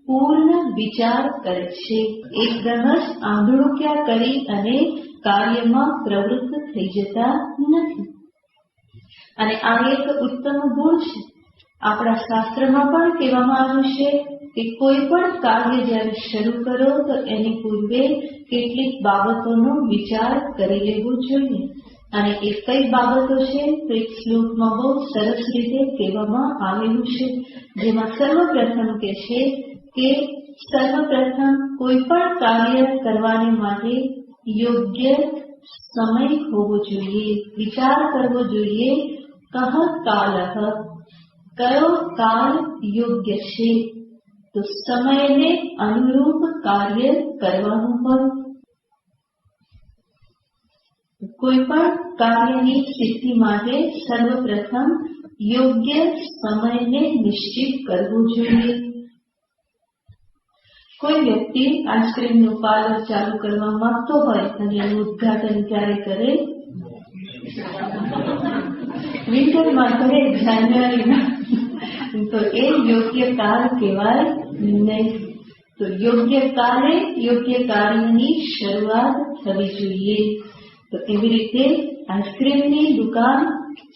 પૂર્ણ વિચાર કરે છે. એકદમ જ આંધળુક્યા કરી અને કાર્યમાં પ્રવૃત્ત થઈ જતા નથી. અને આ એક ઉત્તમ ગુણ છે. આપણા શાસ્ત્રમાં પણ કહેવામાં આવ્યું છે કે કોઈ પણ કાર્ય જ્યારે શરૂ કરો તો એની પૂર્વે કેટલીક બાબતોનો વિચાર કરી લેવો જોઈએ. અને એ કઈ બાબતો છે તો એક શ્લોકમાં બહુ સરસ રીતે કહેવામાં આવેલું છે, જેમાં સર્વપ્રથમ કે છે કે સર્વપ્રથમ કોઈ પણ કાર્ય કરવાને માટે યોગ્ય સમય હોવો જોઈએ, વિચાર કરવો જોઈએ. કહ કાલઃ, કયો કાળ યોગ્ય છે? તો સમયને અનુરૂપ કાર્ય કરવાનું હોય. કોઈ પણ કાર્યની સિદ્ધિ માટે સર્વપ્રથમ યોગ્ય સમયને નિશ્ચિત કરવું જોઈએ. કોઈ વ્યક્તિ આઈસ્ક્રીમનું પાર્લર ચાલુ કરવા માંગતો હોય અને એનું ઉદ્ઘાટન ક્યારે કરે? વિન્ટરમાં કરે, જાન્યુઆરીમાં. તો એ યોગ્ય કાળ કહેવાય નહીં. તો યોગ્ય કાળે યોગ્ય કાર્યની શરૂઆત થવી જોઈએ. તો એવી રીતે આઈસ્ક્રીમની દુકાન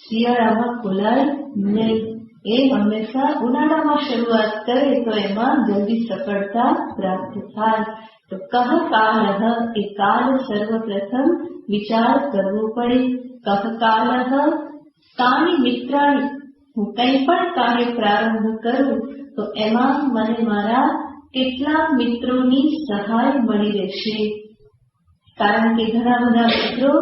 શિયાળામાં ખોલાય નહીં. એ હંમેશા ઉનાળામાં શરૂઆત કરે તો એમાં જલ્દી સફળતા પ્રાપ્ત થાય. તો કહ કાલઃ, એ કાલ સર્વપ્રથમ વિચાર કરવો પડે. કહ કાલઃ કાની મિત્રાણી, હું કંઈ પણ કાર્ય પ્રારંભ કરું તો એમાં મને મારા કેટલા મિત્રોની સહાય મળી રહેશે. કારણ કે ઘણા બધા મિત્રો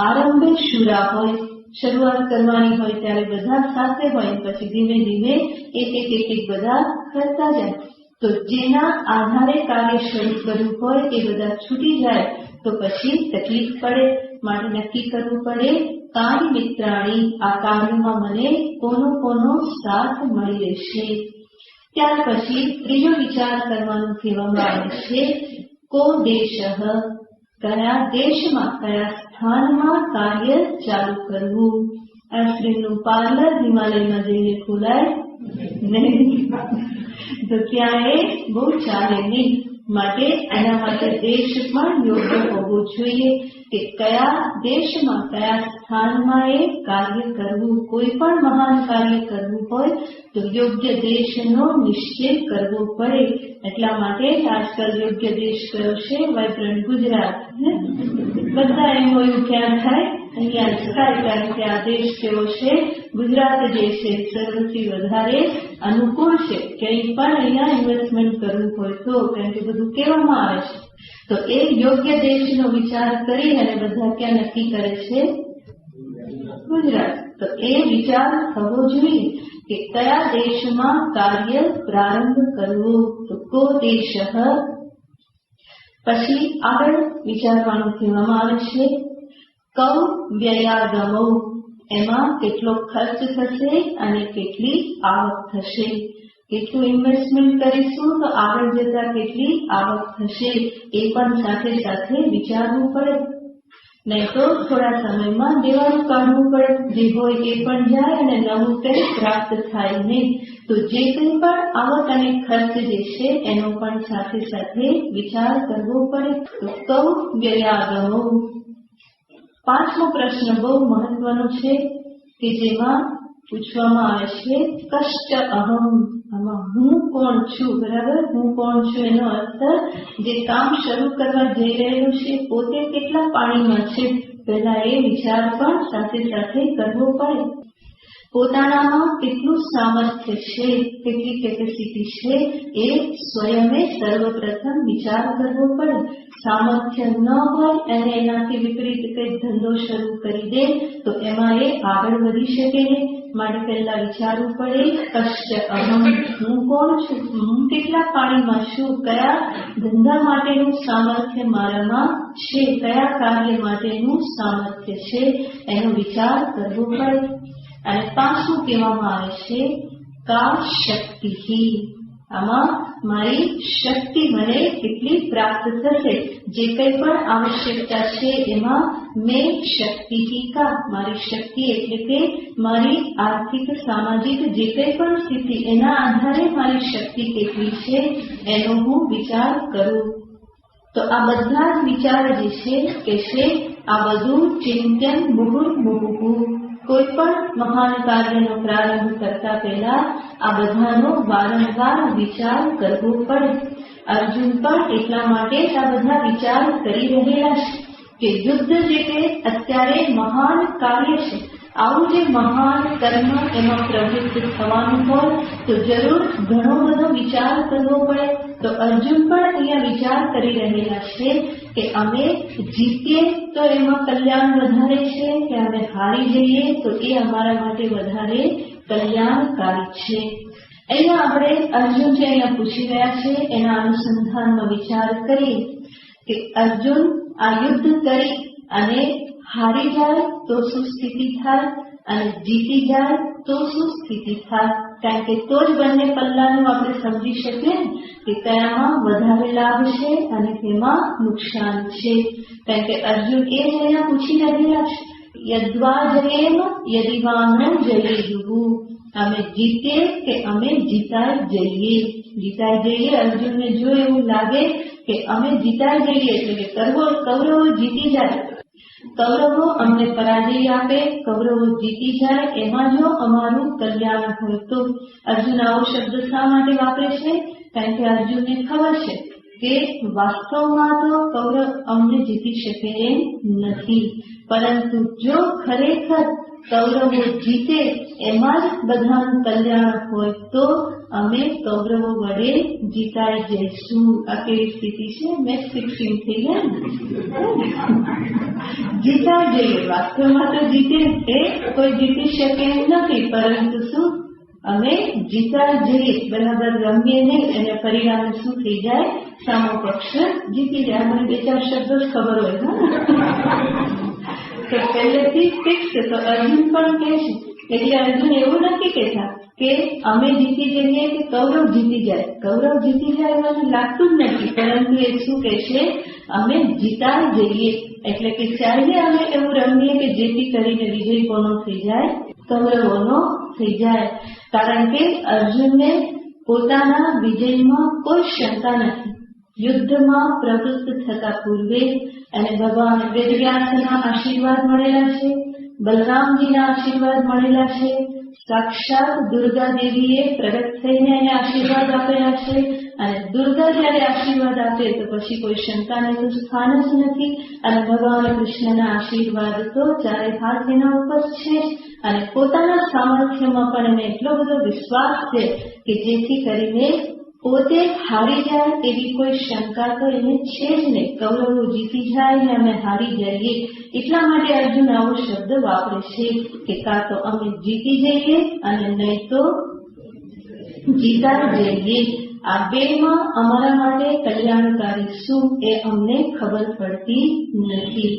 આરંભે શુરા હોય, શરૂઆત કરવાની હોય ત્યારે બધા સાથે હોય, પછી ધીમે ધીમે એક બધા કરતા જાય. તો જેના આધારે કાર્ય શરૂ કરવું હોય એ બધા છૂટી જાય તો પછી તકલીફ પડે. માટે નક્કી કરવું પડે કાની મિત્રાણી, આ કાર્યમાં મને કોનો સાથ મળી રહેશે. ત્યાર પછી ત્રીજો વિચાર કરવાનું કહેવામાં આવે છે કો દેશઃ, કયા દેશમાં કયા સ્થાનમાં કાર્ય ચાલુ કરવું. આઈસ્ક્રીમનું પાર્લર હિમાલયમાં જઈને ખોલાય નહીં, તો ત્યાં એ બહુ ચાલે નહીં. માટે એના માટે દેશ પણ યોગ્ય હોવો જોઈએ કે કયા દેશમાં કયા સ્થાનમાં એ કાર્ય કરવું. કોઈ પણ મહાન કાર્ય કરવું હોય તો યોગ્ય દેશનો નિશ્ચય કરવો પડે. એટલા માટે આજકાલ યોગ્ય દેશ કયો છે? વાઇબ્રન્ટ ગુજરાત. બધા એમ હોય ક્યાં થાય? અહીંયા જ થાય, કારણ કે આ દેશ કેવો છે? ગુજરાત જે છે સર્વથી વધારે અનુકૂળ છે. કંઈ પણ અહીંયા ઇન્વેસ્ટમેન્ટ કરવું હોય તો, કારણ કે બધું કહેવામાં આવે છે. તો એ યોગ્ય દેશનો વિચાર કરી અને બધા ક્યાં નક્કી કરે છે? ગુજરાત. તો એ વિચાર થવો જોઈએ કે કયા દેશમાં કાર્ય પ્રારંભ કરવું. તો કો દેશ. પછી આગળ વિચારવાનું કહેવામાં આવે છે કૌ વ્યયાગમો, એમાં કેટલો ખર્ચ થશે અને કેટલી આવક થશે. કેટલું ઇન્વેસ્ટમેન્ટ કરીશું તો આગળ જતા કેટલી આવક થશે એ પણ સાથે સાથે વિચારવું પડે. નહીં તો થોડા સમયમાં દેવાનું કાઢવું પડે. જે હોય એ પણ જાય અને નવું કંઈ પ્રાપ્ત થાય નહીં. તો જે કંઈ પણ આવક અને ખર્ચ જે છે એનો પણ સાથે સાથે વિચાર કરવો પડે. તો કૌ વ્યયાગમો. પાંચમો પ્રશ્ન બહુ મહત્વનો છે કે જેમાં પૂછવામાં આવે છે કષ્ટ અહમ. આમાં હું કોણ છું? બરાબર, હું કોણ છું એનો અર્થ જે કામ શરૂ કરવા જઈ રહ્યું છે પોતે કેટલા પાણીમાં છે પહેલા એ વિચાર પણ સાથે સાથે કરવો પડે. પોતાનામાં કેટલું સામર્થ્ય છે, કેટલી કેપેસિટી છે એ સ્વયંએ સર્વપ્રથમ વિચાર કરવો પડે. સામર્થ્ય ન હોય અને એનાથી વિપરીત કંઈક ધંધો શરૂ કરી દે તો એમાં એ આગળ વધી શકે નહીં. માટે પહેલા વિચારવું પડે કષ્ટ અહમ. હું કોણ છું? હું કેટલા પાણીમાં છું? કયા ધંધા માટેનું સામર્થ્ય મારામાં છે? કયા કાર્ય માટેનું સામર્થ્ય છે? એનો વિચાર કરવો પડે. અને પાછું કહેવામાં આવે છે કા શક્તિ. આમાં મારી શક્તિ મને કેટલી પ્રાપ્ત થશે? જે કંઈ પણ આવશ્યકતા છે એમાં મેં શક્તિ કા, મારી શક્તિ એટલે કે મારી આર્થિક સામાજિક જે કંઈ પણ સ્થિતિ એના આધારે મારી શક્તિ કેટલી છે એનો હું વિચાર કરું. તો આ બધા જ વિચાર જે છે કે છે આ બધું ચિંતન મુહુર્મુહુ. કોઈ પણ મહાન કાર્યનો પ્રારંભ કરતા પહેલા આ બધાનો વારંવાર વિચાર કરવો પડે. અર્જુન પણ એટલા માટે જ આ બધા વિચાર કરી રહેલા છે કે યુદ્ધ જે કે અત્યારે મહાન કાર્ય છે. આવું જે મહાન કર્મ એમાં પ્રવૃત્ત થવાનું હોય તો જરૂર ઘણો બધો વિચાર કરવો પડે. તો અર્જુન પણ અહીંયા વિચાર કરી રહેલા છે કે અમે જીતીએ તો એમાં કલ્યાણ વધારે છે કે અમે હારી જઈએ તો એ અમારા માટે વધારે કલ્યાણકારી છે. અહીંયા આપણે અર્જુન જે અહીંયા પૂછી રહ્યા છે એના અનુસંધાનમાં વિચાર કરીએ કે અર્જુન આ યુદ્ધ કરી અને હારી જાય તો શું સ્થિતિ થાય અને જીતી જાય તો શું સ્થિતિ થાય. કારણ કે તો જ બંને પલ્લાનું આપણે સમજી શકીએ કે કયામાં વધારે લાભ છે અને તેમાં નુકસાન છે. કારણ કે અર્જુન એ જ અહીંયા પૂછી રહેલા છે યદ્વા જયેમ યદિવાનો જયેયુહુ. અમે જીતીએ કે અમે જીતાઈ જઈએ. જીતાઈ જઈએ અર્જુનને જો એવું લાગે કે અમે જીતાઈ જઈએ એટલે કે કૌરવો જીતી જાય, કૌરવો અમને પરાજય આપે, કૌરવો જીતી જાય એમાં જો અમારું કલ્યાણ હોય તો. અર્જુન આવો શબ્દ શા માટે વાપરે છે? કારણ કે અર્જુનને ખબર છે કે વાસ્તવમાં તો કૌરવ અમને જીતી શકે એમ નથી, પરંતુ જો ખરેખર કૌરવો જીતે એમાં જ બધાનું કલ્યાણ હોય તો અમે કૌરવો વડે જીતાઈ જઈશું. આ કેવી સ્થિતિ છે? મેચ ફિક્સિંગ થઈ ગયા. જીતાઈ જઈએ. વાસ્તવમાં તો જીતે એ કોઈ જીતી શકે એમ નથી, પરંતુ શું અમે જીતાઈ જઈએ. બરાબર રમીએ નહીં અને પરિણામે શું થઈ જાય? સામો પક્ષ જીતી જાય. મને બે ચાર શબ્દો જ ખબર હોય તો પહેલેથી ફિક્સ. તો અર્જુન પણ કહે છે એટલે અર્જુન એવું નથી કહેતા કે અમે જીતી જઈએ કે કૌરવ જીતી જાય. કૌરવ જીતી જાય એવું લાગતું જ નથી, પરંતુ એ શું કહે છે અમે જીતા જઈએ. એટલે કે ચાલે અમે એવું રમીએ કે જેથી કરીને વિજય કોનો થઈ જાય? કૌરવોનો થઈ જાય. કારણ કે અર્જુનને પોતાના વિજયમાં કોઈ શંકા નથી. યુદ્ધમાં પ્રવૃત્ત થતા પૂર્વે અને ભગવાન વેદવ્યાસના આશીર્વાદ મળેલા છે, બલરામજીના આશીર્વાદ મળેલા છે, સાક્ષાત દુર્ગા દેવીએ પ્રગટ થઈને એને આશીર્વાદ આપેલા છે. અને દુર્ગા જયારે આશીર્વાદ આપે તો પછી કોઈ શંકાને તો સ્થાન જ નથી. અને ભગવાન કૃષ્ણના આશીર્વાદ તો ચારે હાથ એના ઉપર છે. અને પોતાના સામર્થ્યમાં પણ એને એટલો બધો વિશ્વાસ છે કે જેથી કરીને પોતે હારી જાય એવી કોઈ શંકા તો એને છે જ નહીં. કૌરવો જીતી જાય ને અમે હારી જઈએ. એટલા માટે અર્જુન આવો શબ્દ વાપરે છે કે કાં તો અમે જીતી જઈએ અને નહીં તો જીતા જઈએ. આ બેમાં અમારા માટે કલ્યાણકારી શું એ અમને ખબર પડતી નથી.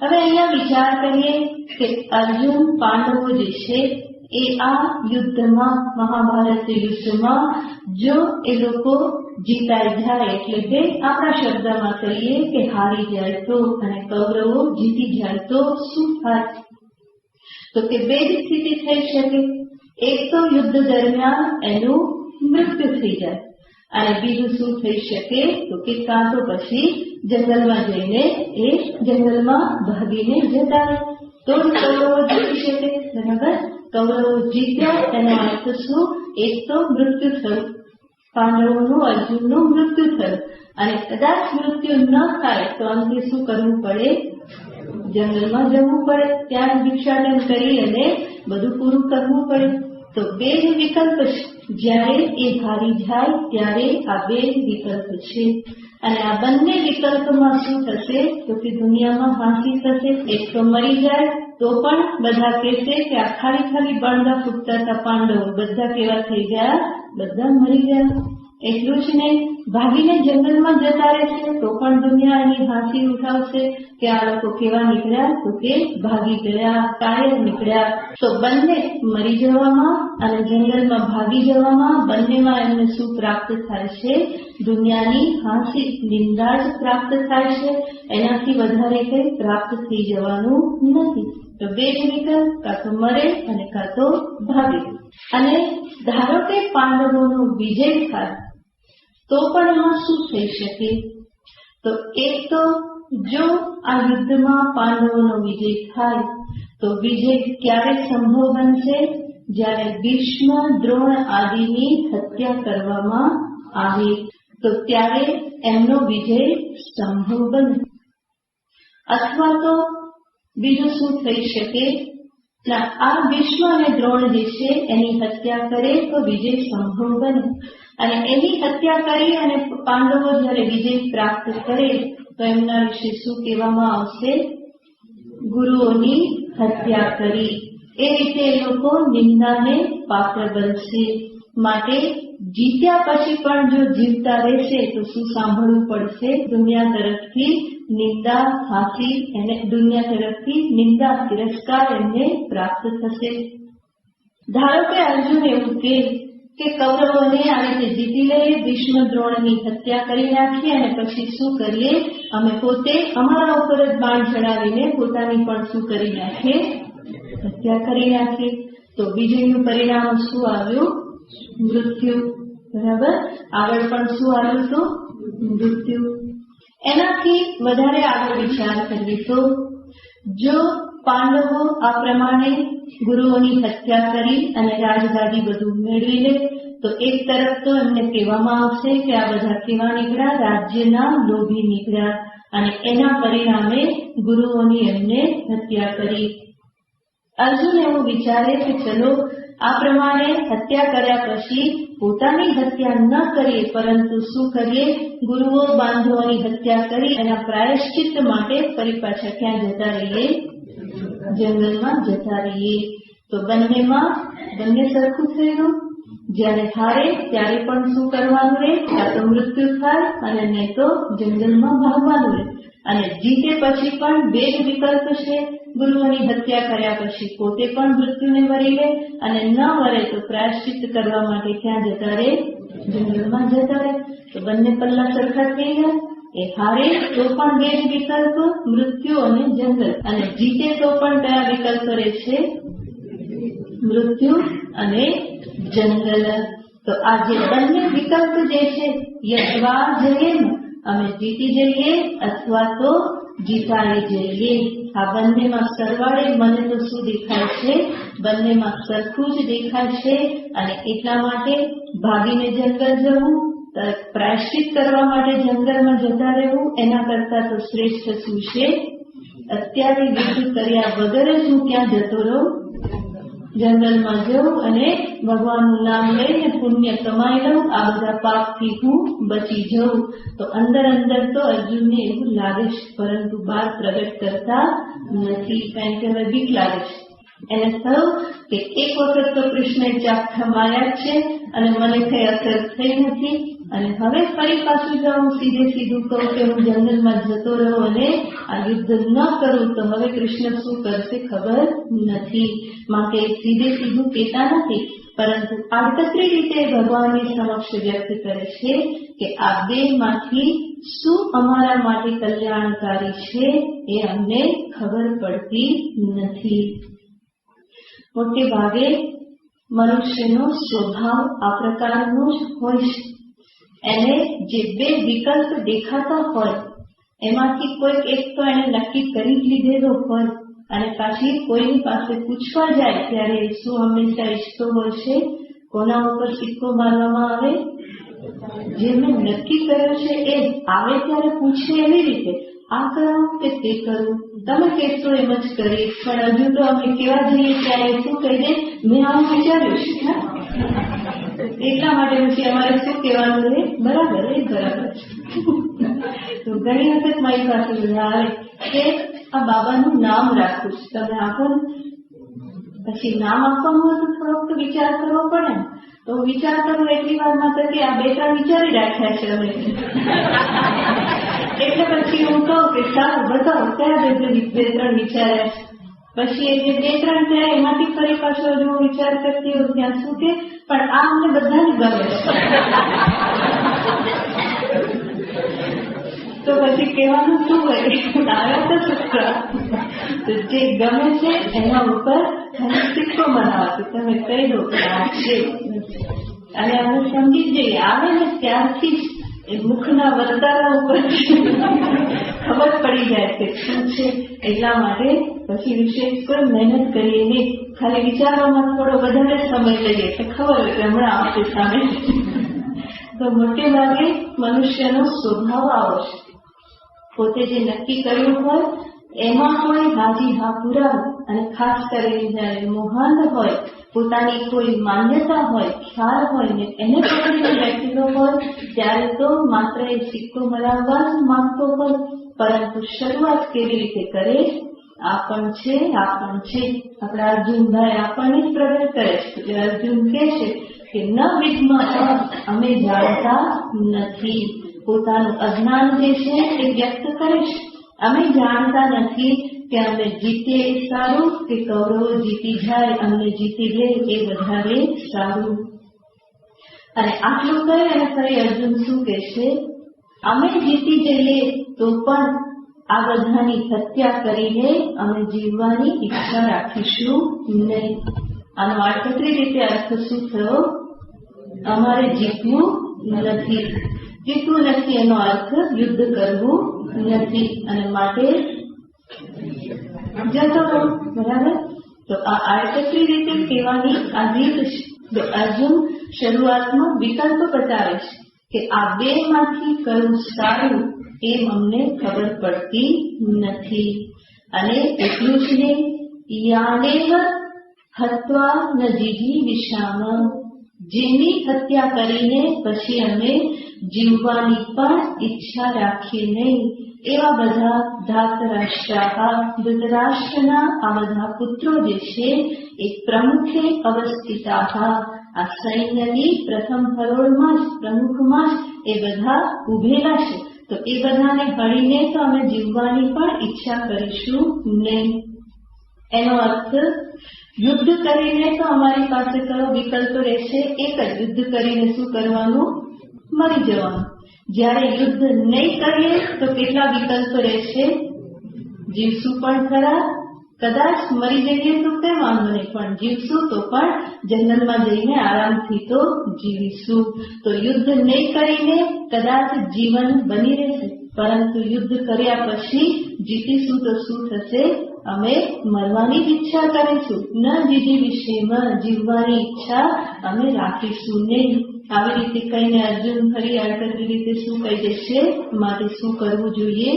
હવે અહીંયા વિચાર કરીએ કે અર્જુન પાંડવો જે છે એ આ યુદ્ધમાં, મહાભારત યુદ્ધમાં જો એ લોકો જીતાઈ જાય, એટલે કે આપણા શબ્દમાં કહીએ કે હારી જાય તો, અને કૌરવો જીતી જાય તો શું થાય? તો કે બે જ સ્થિતિ થઈ શકે. એક તો યુદ્ધ દરમિયાન એનું મૃત્યુ થઈ જાય, અને બીજું શું થઈ શકે? તો કે કાં તો પછી જંગલમાં જઈને એ જંગલમાં ભાગીને જતા રહે તો કૌરવો જીતી શકે. બરાબર? કૌરવો જીત્યા એનો અર્થ શું? એક તો મૃત્યુ થયું, પાંડવોનું, અર્જુનનું મૃત્યુ થયું. અને કદાચ મૃત્યુ ન થાય તો અંતે શું કરવું પડે? જંગલમાં જવું પડે, ત્યાં ભિક્ષાટન કરી અને બધું પૂરું કરવું પડે. તો બે જ વિકલ્પ છે. જ્યારે એ હારી જાય ત્યારે આ બે વિકલ્પ છે. અને આ બંને વિકલ્પમાં શું થશે? તો કે દુનિયામાં ફાંસી થશે. એક તો મરી જાય તો પણ બધા કહેશે કે આ ખાલી બળદા ફૂટતા હતા પાંડવો, બધા કેવા થઈ ગયા? બધા મરી ગયા. એટલું જ નહીં, ભાગીને જંગલમાં જતા રહેશે તો પણ દુનિયા એની ફાંસી ઉઠાવશે કે આ લોકો કેવા નીકળ્યા? તો કે ભાગી ગયા, કાયર નીકળ્યા. તો બંને મરી જવામાં અને જંગલમાં ભાગી જવામાં બંનેમાં એમને શું પ્રાપ્ત થાય છે? દુનિયાની ફાંસી, નિંદા જ પ્રાપ્ત થાય છે. એનાથી વધારે કંઈ પ્રાપ્ત થઈ જવાનું નથી. તો બે જ વિકલ્પ, કાં તો મરે અને કાં તો ભાગે. અને ધારો કે પાંડવોનો વિજય થાય તો પણ એમાં શું થઈ શકે? તો એક તો જો આ યુદ્ધમાં પાંડવોનો વિજય થાય તો વિજય ક્યારે સંભવ બનશે? જ્યારે ભીષ્મ, દ્રોણ આદિની હત્યા કરવામાં આવે તો ત્યારે એમનો વિજય સંભવ બને. અથવા તો બીજું શું થઈ શકે? આ ભીષ્મ અને દ્રોણ જે છે એની હત્યા કરે તો વિજય સંભવ બને. અને એની હત્યા કરી અને પાંડવો જ્યારે વિજય પ્રાપ્ત કરે તો એમના વિશે શું કહેવામાં આવશે? ગુરુઓની હત્યા કરી. એ રીતે એ લોકો નિંદાને પાત્ર બનશે. માટે જીત્યા પછી પણ જો જીવતા રહેશે તો શું સાંભળવું પડશે? દુનિયા તરફથી નિંદા, ફાંસી, એને દુનિયા તરફથી નિંદા, તિરસ્કાર એમને પ્રાપ્ત થશે. ધારો કે અર્જુન એવું કે કૌરવોને આ રીતે જીતી લઈએ, ભીષ્મ દ્રોણની હત્યા કરી નાખીએ અને પછી શું કરીએ? અમે પોતે અમારા ઉપર જ બાણ ચડાવીને પોતાની પણ શું કરી નાખીએ? હત્યા કરી નાખીએ. તો વિજયનું પરિણામ શું આવ્યું? મૃત્યુ. બરાબર? આગળ પણ શું આવ્યું? તો મૃત્યુ. એનાથી વધારે આગળ વિચાર કરીએ તો જો પાંડવો આ પ્રમાણે ગુરુઓની હત્યા કરી અને રાજગાદી બધું મેળવી લે તો એક તરફ તો એમને કહેવામાં આવશે કે આ બધા કેવા નીકળ્યા? રાજ્યના લોભી નીકળ્યા. અને એના પરિણામે ગુરુઓની એમને હત્યા કરી. અર્જુન એવું વિચારે કે ચલો આ પ્રમાણે હત્યા કર્યા પછી પોતાની હત્યા ન કરીએ, પરંતુ શું કરીએ? ગુરુઓ, બાંધવોની હત્યા કરી એના પ્રાયશ્ચિત્ત માટે ફરી પાછા ક્યાં જતા રહીએ? જંગલમાં જતા રહીએ. તો બંને સરખું થયું. જ્યારે હારે ત્યારે પણ શું કરવાનું રહે? કાં તો મૃત્યુ થાય અને નહીં તો જંગલમાં ભાગવાનું રહે. અને જીતે પછી પણ બે જ વિકલ્પ છે. ગુરુઓની હત્યા કર્યા પછી પોતે પણ મૃત્યુને વરી લે અને ન વરે તો પ્રાયશ્ચિત્ત કરવા માટે ક્યાં જતા રહે? જંગલમાં જતા રહે. તો બંને પલ્લા સરખા થઈ ગયા. એ હારે તો પણ બે જ વિકલ્પ, મૃત્યુ અને જંગલ. અને જીતે તો પણ કયા વિકલ્પ રહેશે? મૃત્યુ અને જંગલ. તો આ જે બંને વિકલ્પ જે છે, યથવા જઈએ અમે જીતી જઈએ અથવા તો જીતાઈ જઈએ. આ બંનેમાં સરવાળે મને તો શું દેખાય છે? બંનેમાં સરખું જ દેખાય છે. અને એટલા માટે ભાગીને જંગલ જવું, પ્રાયશ્ચિત કરવા માટે જંગલમાં જતા રહેવું, એના કરતા તો શ્રેષ્ઠ શું છે? અત્યારે યુદ્ધ કર્યા વગર જ હું ક્યાં જતો રહું? જંગલમાં જવું અને ભગવાનનું નામ લઈને પુણ્ય કમાઈ લઉં, આ બધા પાપથી હું બચી જઉં. તો અંદર તો અર્જુનને એવું લાગે છે, પરંતુ બહાર પ્રગટ કરતા નથી, કારણ કે હવે બીક લાગે છે. એને થયું કે એક વખત તો કૃષ્ણએ ચાક થમાયા છે અને મને કઈ અસર થઈ નથી, અને હવે ફરી પાછું જાઉં સીધું કહું કે હું જંગલમાં જતો રહું અને આ યુદ્ધ ન કરું તો હવે કૃષ્ણ શું કરશે ખબર નથી. માટે સીધું કહેતા નથી, પરંતુ આડકતરી રીતે ભગવાનની સમક્ષ વ્યક્ત કરે છે કે આ બે માંથી શું અમારા માટે કલ્યાણકારી છે એ અમને ખબર પડતી નથી. મોટે ભાગે મનુષ્યનો સ્વભાવ આ પ્રકારનો જ હોય છે. એને જે બે વિકલ્પ દેખાતા હોય એમાંથી કોઈક એક તો એને નક્કી કરી જ લીધેલો હોય, અને પાછી કોઈની પાસે પૂછવા જાય ત્યારે શું હંમેશા ઈચ્છતો હોય છે? કોના ઉપર સિક્કો મારવામાં આવે? જે મેં નક્કી કર્યો છે એ આવે ત્યારે પૂછે એવી રીતે, આ કરું કે તે કરું? તમે કહેશો એમ જ કરીશ, પણ હજુ તો અમે કેવા જઈએ ત્યારે શું કહી દે, મેં આમ વિચાર્યું છે. એટલા માટે પછી અમારે શું કહેવાનું રહે? બરાબર છે. તો ઘણી વખત મારી પાસે આવે કે આ બાબાનું નામ રાખવું છે, તમે આપો. પછી નામ આપવાનું હોય તો થોડોક વિચાર કરવો પડે ને. તો વિચાર કરું એટલી વાર માં કે આ 2-3 વિચારી રાખ્યા છે અમે. એટલે પછી હું કહું કે સારું બતાવો કયા 2-3 વિચાર્યા છે. પછી એ જે 2-3 થયા એમાંથી ફરી પાછો જો વિચાર કરતી હોય ત્યાં શું કે પણ આ અમને બધાને ગમે છે. તો પછી કહેવાનું શું હોય? આવ્યા તો સૂત્ર. તો જે ગમે છે એના ઉપર સિક્કો બનાવવા, તમે કહી દો કે આ છે, અને અમે સમજી જઈએ. આવે ને ત્યારથી જ એ મુખના વર્તારા ઉપર ખબર પડી જાય કે શું છે. એટલા માટે પછી વિશેષ કોઈ મહેનત કરીએ નહીં, ખાલી વિચારવામાં થોડો વધારે સમય લઈએ તો ખબર હોય કે હમણાં આવશે સામે. તો મોટે ભાગે મનુષ્યનો સ્વભાવ આવો છે. પોતે જે નક્કી કર્યું હોય એમાં કોઈ હાજી હા પુરાવો, અને ખાસ કરીને જયારે મોહાંત હોય, પોતાની કોઈ માન્યતા હોય, ખ્યાલ હોય ને એને પકડીને બેઠેલો હોય ત્યારે તો માત્ર એ સિક્કો મરાવવા જ માંગતો હોય, પરંતુ શરૂઆત કેવી રીતે કરે? આ પણ છે. આપણા અર્જુનભાઈ આપણને જ પ્રગટ કરે છે. એટલે અર્જુન કહે છે કે ન વિદ્મઃ, અમે જાણતા નથી. પોતાનું અજ્ઞાન જે છે એ વ્યક્ત કરે છે. અમે જાણતા નથી કે અમે જીતીએ એ સારું કે કૌરવો જીતી જાય અમને જીતી લે એ વધારે સારું. અને આટલું કહે અને ફરી અર્જુન શું કહે છે? અમે જીતી જઈએ તો પણ આ બધાની હત્યા કરીને અમે જીવવાની ઈચ્છા રાખીશું નહીં. આનો આડકતરી રીતે અર્થ શું થયો? અમારે જીતવું નથી એનો અર્થ યુદ્ધ કરવું નથી, અને માટે જતો રહો. બરાબર? તો આ આડકતરી રીતે કહેવાની આ રીત છે. તો અર્જુન શરૂઆતમાં વિકલ્પ બતાવે છે કે આ બે માંથી કયું સારું એમ અમને ખબર પડતી નથી. અને એટલું જ નહીં, યાનેવ હત્વા ન જીજી વિષામ, જેની હત્યા કરીને પછી અમે જીવવાની પણ ઈચ્છા રાખીએ નહીં, એવા બધા ધાતરાષ્ટ્રા, ધૃતરાષ્ટ્રના આ બધા પુત્રો જે છે એ પ્રમુખે અવસ્થિતા, આ સૈન્યની પ્રથમ હરોળમાં જ પ્રમુખમાં જ એ બધા ઉભેલા છે. તો એ બધાને હણીને તો અમે જીવવાની પણ ઈચ્છા કરીશું નહીં. એનો અર્થ યુદ્ધ કરીને તો અમારી પાસે કયો વિકલ્પ રહેશે? એક જ, યુદ્ધ કરીને શું કરવાનું? મરી જવાનું. જ્યારે યુદ્ધ નહીં કરીએ તો કેટલા વિકલ્પ રહેશે? જીવશું પણ ખરા, કદાચ મરી જઈએ તો કઈ વાંધો નહીં, પણ જીવશું તો પણ જંગલમાં જઈને આરામથી તો જીવીશું. તો યુદ્ધ નહીં કરીને કદાચ જીવન બની રહેશે, પરંતુ યુદ્ધ કર્યા પછી જીતીશું તો શું થશે? અમે મરવાની જ ઈચ્છા કરીશું, ન જીતી વિષયમાં જીવવાની ઈચ્છા અમે રાખીશું નહીં. આવી રીતે કહીને અર્જુન ફરી આડકતરી રીતે શું કહી દેશે? માટે શું કરવું જોઈએ?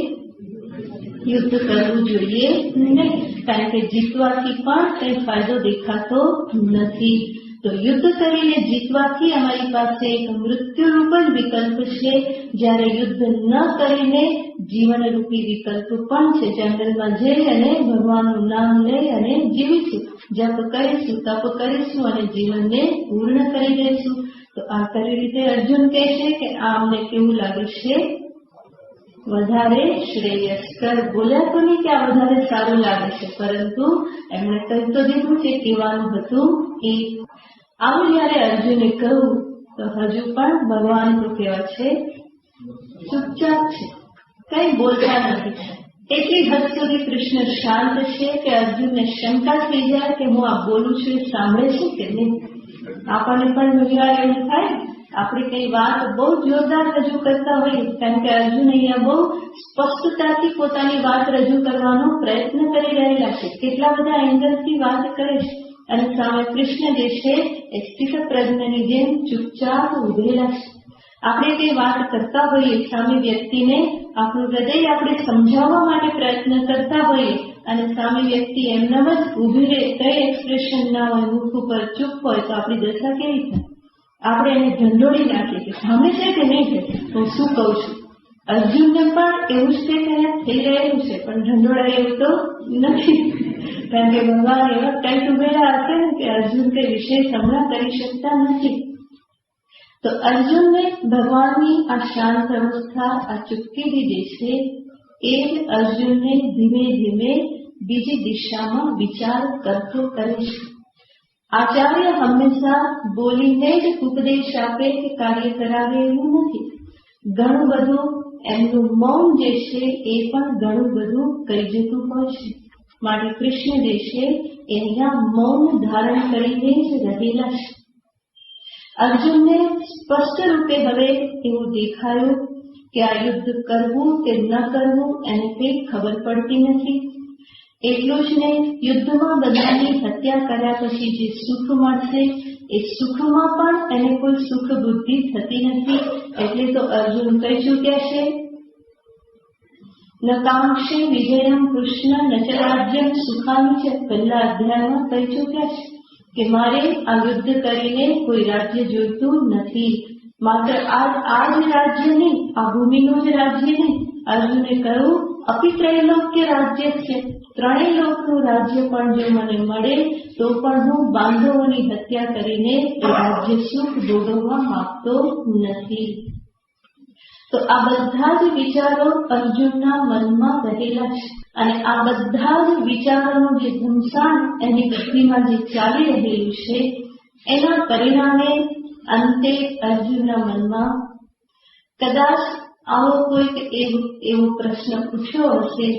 યુદ્ધ કરવું જોઈએ નહીં, કારણ કે જીતવાથી પણ કઈ ફાયદો દેખાતો નથી. તો યુદ્ધ કરીને જીતવાથી અમારી પાસે એક મૃત્યુરૂપ જ વિકલ્પ છે, જ્યારે યુદ્ધ ન કરીને જીવનરૂપી વિકલ્પ પણ છે. જંગલમાં જઈ અને ભગવાનનું નામ લઈ અને જીવીશું, જપ કરીશું, તપ કરીશું અને જીવનને પૂર્ણ કરી દઈશું. તો આ કરી રીતે અર્જુન કહે છે કે આ અમને કેવું લાગે છે? વધારે શ્રેયસ્કર. બોલ્યા તો નહીં કે આ વધારે સારું લાગે છે, પરંતુ એમણે કહી તો દીધું કે કહેવાનું હતું એ. આવું જયારે અર્જુને કહ્યું તો હજુ પણ ભગવાન તો કેવા છે? ચૂપચાપ છે, કઈ બોલતા નથી. એટલી હદ સુધી કૃષ્ણ શાંત છે કે અર્જુનને શંકા થઈ જાય કે હું આ બોલું છું એ સાંભળે છે કે નહીં. આપણને પણ ઘણી વાર એવું થાય, આપણે કઈ વાત બહુ જોરદાર રજૂ કરતા હોઈએ, કારણ કે અર્જુન અહીંયા બહુ સ્પષ્ટતાથી પોતાની વાત રજૂ કરવાનો પ્રયત્ન કરી રહેલા છે. કેટલા બધા એંગલથી વાત કરે છે, અને સામે કૃષ્ણ જે છે એ સ્થિત પ્રજ્ઞની જેમ ચૂપચાપ ઉભેલા છે. આપણે કઈ વાત કરતા હોઈએ, સામે વ્યક્તિને આપણું હૃદય આપણે સમજાવવા માટે પ્રયત્ન કરતા હોઈએ, અને સામે વ્યક્તિ એમનામ જ ઉભી રહે, કઈ એક્સપ્રેશન ના હોય, મુખ ઉપર ચૂપ હોય, તો આપણી દશા કેવી થાય? આપણે એને ઢંઢોળી નાખીએ કે સામે છે કે નહીં છે. હું શું કહું છું? અર્જુનને પણ એવું જ કંઈક થઈ રહેલું છે, પણ ઢંઢોળાય એવું તો નથી, કારણ કે ભગવાન એવા ટાઈટ ઉભેલા હશે ને કે અર્જુન કઈ વિશેષ હમણાં કરી શકતા નથી. તો અર્જુનને ભગવાનની આ શાંત અવસ્થા, આ ચૂપકીદી જે છે એ જ અર્જુનને ધીમે ધીમે બીજી દિશામાં વિચાર કરતો કરે છે. આચાર્ય હંમેશા બોલીને જ ઉપદેશ આપે કે કાર્ય કરાવે એવું નથી. ઘણું બધું એમનું મૌન જે છે એ પણ ઘણું બધું કહી જતું હોય છે. માટે કૃષ્ણ જે છે એના મૌન ધારણ કરીને જ રહેલા છે. અર્જુનને સ્પષ્ટ રૂપે હવે એવું દેખાયું કે આ યુદ્ધ કરવું કે ન કરવું એને કંઈ ખબર પડતી નથી. એટલું જ નહીં, યુદ્ધમાં બધાની હત્યા કર્યા પછી જે સુખ મળશે એ સુખમાં પણ એને કોઈ સુખ બુદ્ધિ થતી નથી. એટલે તો અર્જુન કહી ચૂક્યા છે, ન કાંક્ષે વિજયમ કૃષ્ણ ન ચ રાજ્યમ સુખાની છે. પહેલા અધ્યાયમાં કહી ચૂક્યા છે કે મારે આ યુદ્ધ કરીને કોઈ રાજ્ય જોઈતું નથી. માત્ર આ જ રાજ્ય નહીં, આ ભૂમિનું જ રાજ્ય નહીં. અર્જુને કહ્યું અપિત્રૈલોક્ય રાજ્ય છે, ત્રણેય લોકનું રાજ્ય પણ જો મને મળે તો પણ હું બાંધવોની હત્યા કરીને રાજ્ય સુખ ભોગવવા માંગતો નથી. તો આ બધા જ વિચારો અર્જુનના મનમાં રહેલા છે, અને આ બધા જ વિચારોનું જે ધમસાણ એની બુદ્ધિમાં જે ચાલી રહેલું છે એના પરિણામે અંતે અર્જુનના મનમાં કદાચ આવો કોઈક એવો પ્રશ્ન પૂછ્યો હશે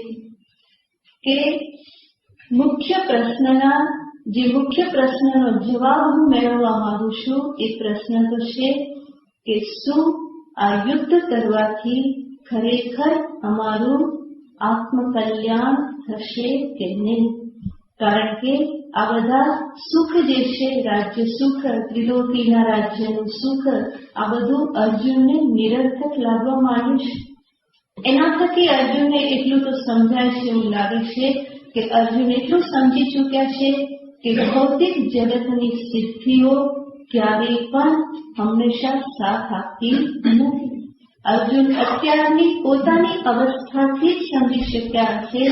કે મુખ્ય પ્રશ્નનો જવાબ હું મેળવવા માંગુ છું. એ પ્રશ્ન તો છે કે શું આ યુદ્ધ કરવાથી ખરેખર અમારું આત્મકલ્યાણ થશે કે નહીં? કારણ કે આ બધા સુખ જે છે, રાજ્ય સુખ, ત્રિલોકીના રાજ્યનું સુખ, આ બધું અર્જુનને નિરર્થક લાગવા માંડ્યું છે. એના થકી અર્જુનને એટલું તો સમજાય છે, એવું લાગે છે કે અર્જુન એટલું સમજી ચૂક્યા છે કે ભૌતિક જગતની સિદ્ધિઓ ક્યારેય પણ હંમેશા સાથ આપતી નથી. અર્જુન અત્યારની પોતાની અવસ્થાથી જ સમજી શક્યા હશે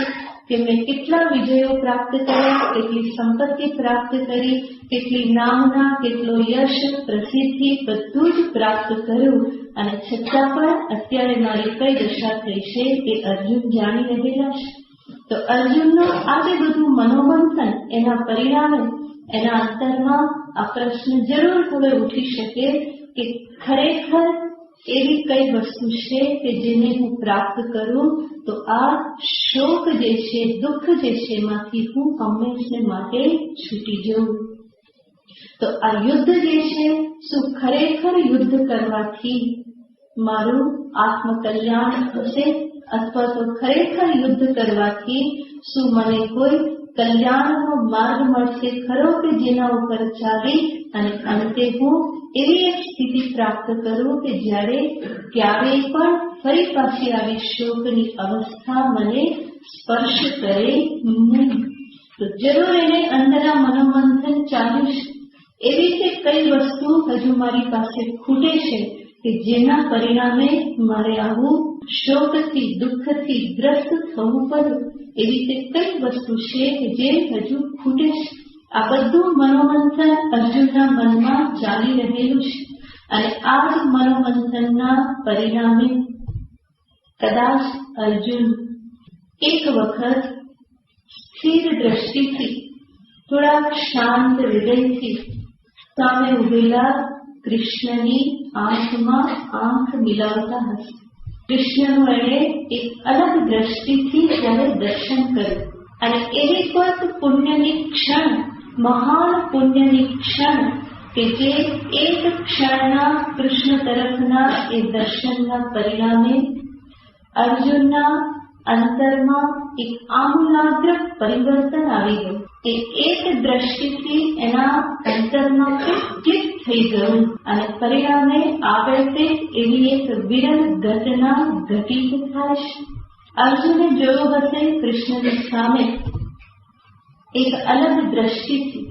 કે મેં કેટલા વિજયો પ્રાપ્ત કર્યા, કેટલી સંપત્તિ પ્રાપ્ત કરી, કેટલી નામના, કેટલો યશ, પ્રસિદ્ધિ બધું જ પ્રાપ્ત કર્યું, અને છતાં પણ અત્યારે મારી કઈ દશા થઈ છે એ અર્જુન જાણી રહેલા છે. તો અર્જુનનું આજે બધું મનોમંથન, એના પરિણામે એના અંતરમાં આ પ્રશ્ન જરૂર હવે ઉઠી શકે કે ખરેખર એવી કઈ વસ્તુ છે કે જેને હું પ્રાપ્ત કરું તો આ શોક જે છે, દુઃખ જે છે, એમાંથી હું હંમેશા માટે છૂટી જઉં. તો આ યુદ્ધ જે છે, શું ખરેખર યુદ્ધ કરવાથી મારું આત્મકલ્યાણ થશે અથવા તો ખરેખર યુદ્ધ કરવાથી શું મને કોઈ કલ્યાણનો માર્ગ મળશે ખરો કે જેના ઉપર ચાલી અને અંતે હું એવી એક સ્થિતિ પ્રાપ્ત કરું કે જ્યારે ક્યારેય પણ ફરી પાછી આવી શોકની અવસ્થા મને સ્પર્શ કરે નહીં. તો જરૂર એને અંદરના મનોમંથન ચાલ્યું છે. એવી કે કઈ વસ્તુ હજુ મારી પાસે ખૂટે છે કે જેના પરિણામે મારે આવું શોકથી, દુઃખથી ગ્રસ્ત થવું પડ્યું. એવી તે કઈ વસ્તુ છે કે જે હજુ ખૂટે છે. આ બધું મનોમંથન અર્જુનના મનમાં ચાલી રહેલું છે અને આ જ મનોમંથનના પરિણામે કદાચ અર્જુન એક વખત સ્થિર દ્રષ્ટિથી, થોડા શાંત હૃદયથી સામે ઉભેલા કૃષ્ણની આંખમાં આંખ મિલાવતા હશે. કૃષ્ણનું એણે એક અલગ દ્રષ્ટિથી જ્યારે દર્શન કર્યું અને એવી કોઈક પુણ્યની ક્ષણ, મહાન પુણ્યની ક્ષણ કે જે એક ક્ષણના કૃષ્ણ તરફના એ દર્શનના પરિણામે અર્જુનના અંતરમાં એક આમૂલાગ્ર પરિવર્તન આવી ગયું. કે એક દ્રષ્ટિથી એના અંતરમાં ક્લિક થઈ ગયું અને પરિણામે આગળ તે એવી એક વિરલ ઘટના ઘટિત થાય છે. અર્જુને જોયું હશે કૃષ્ણની સામે એક અલગ દ્રષ્ટિથી.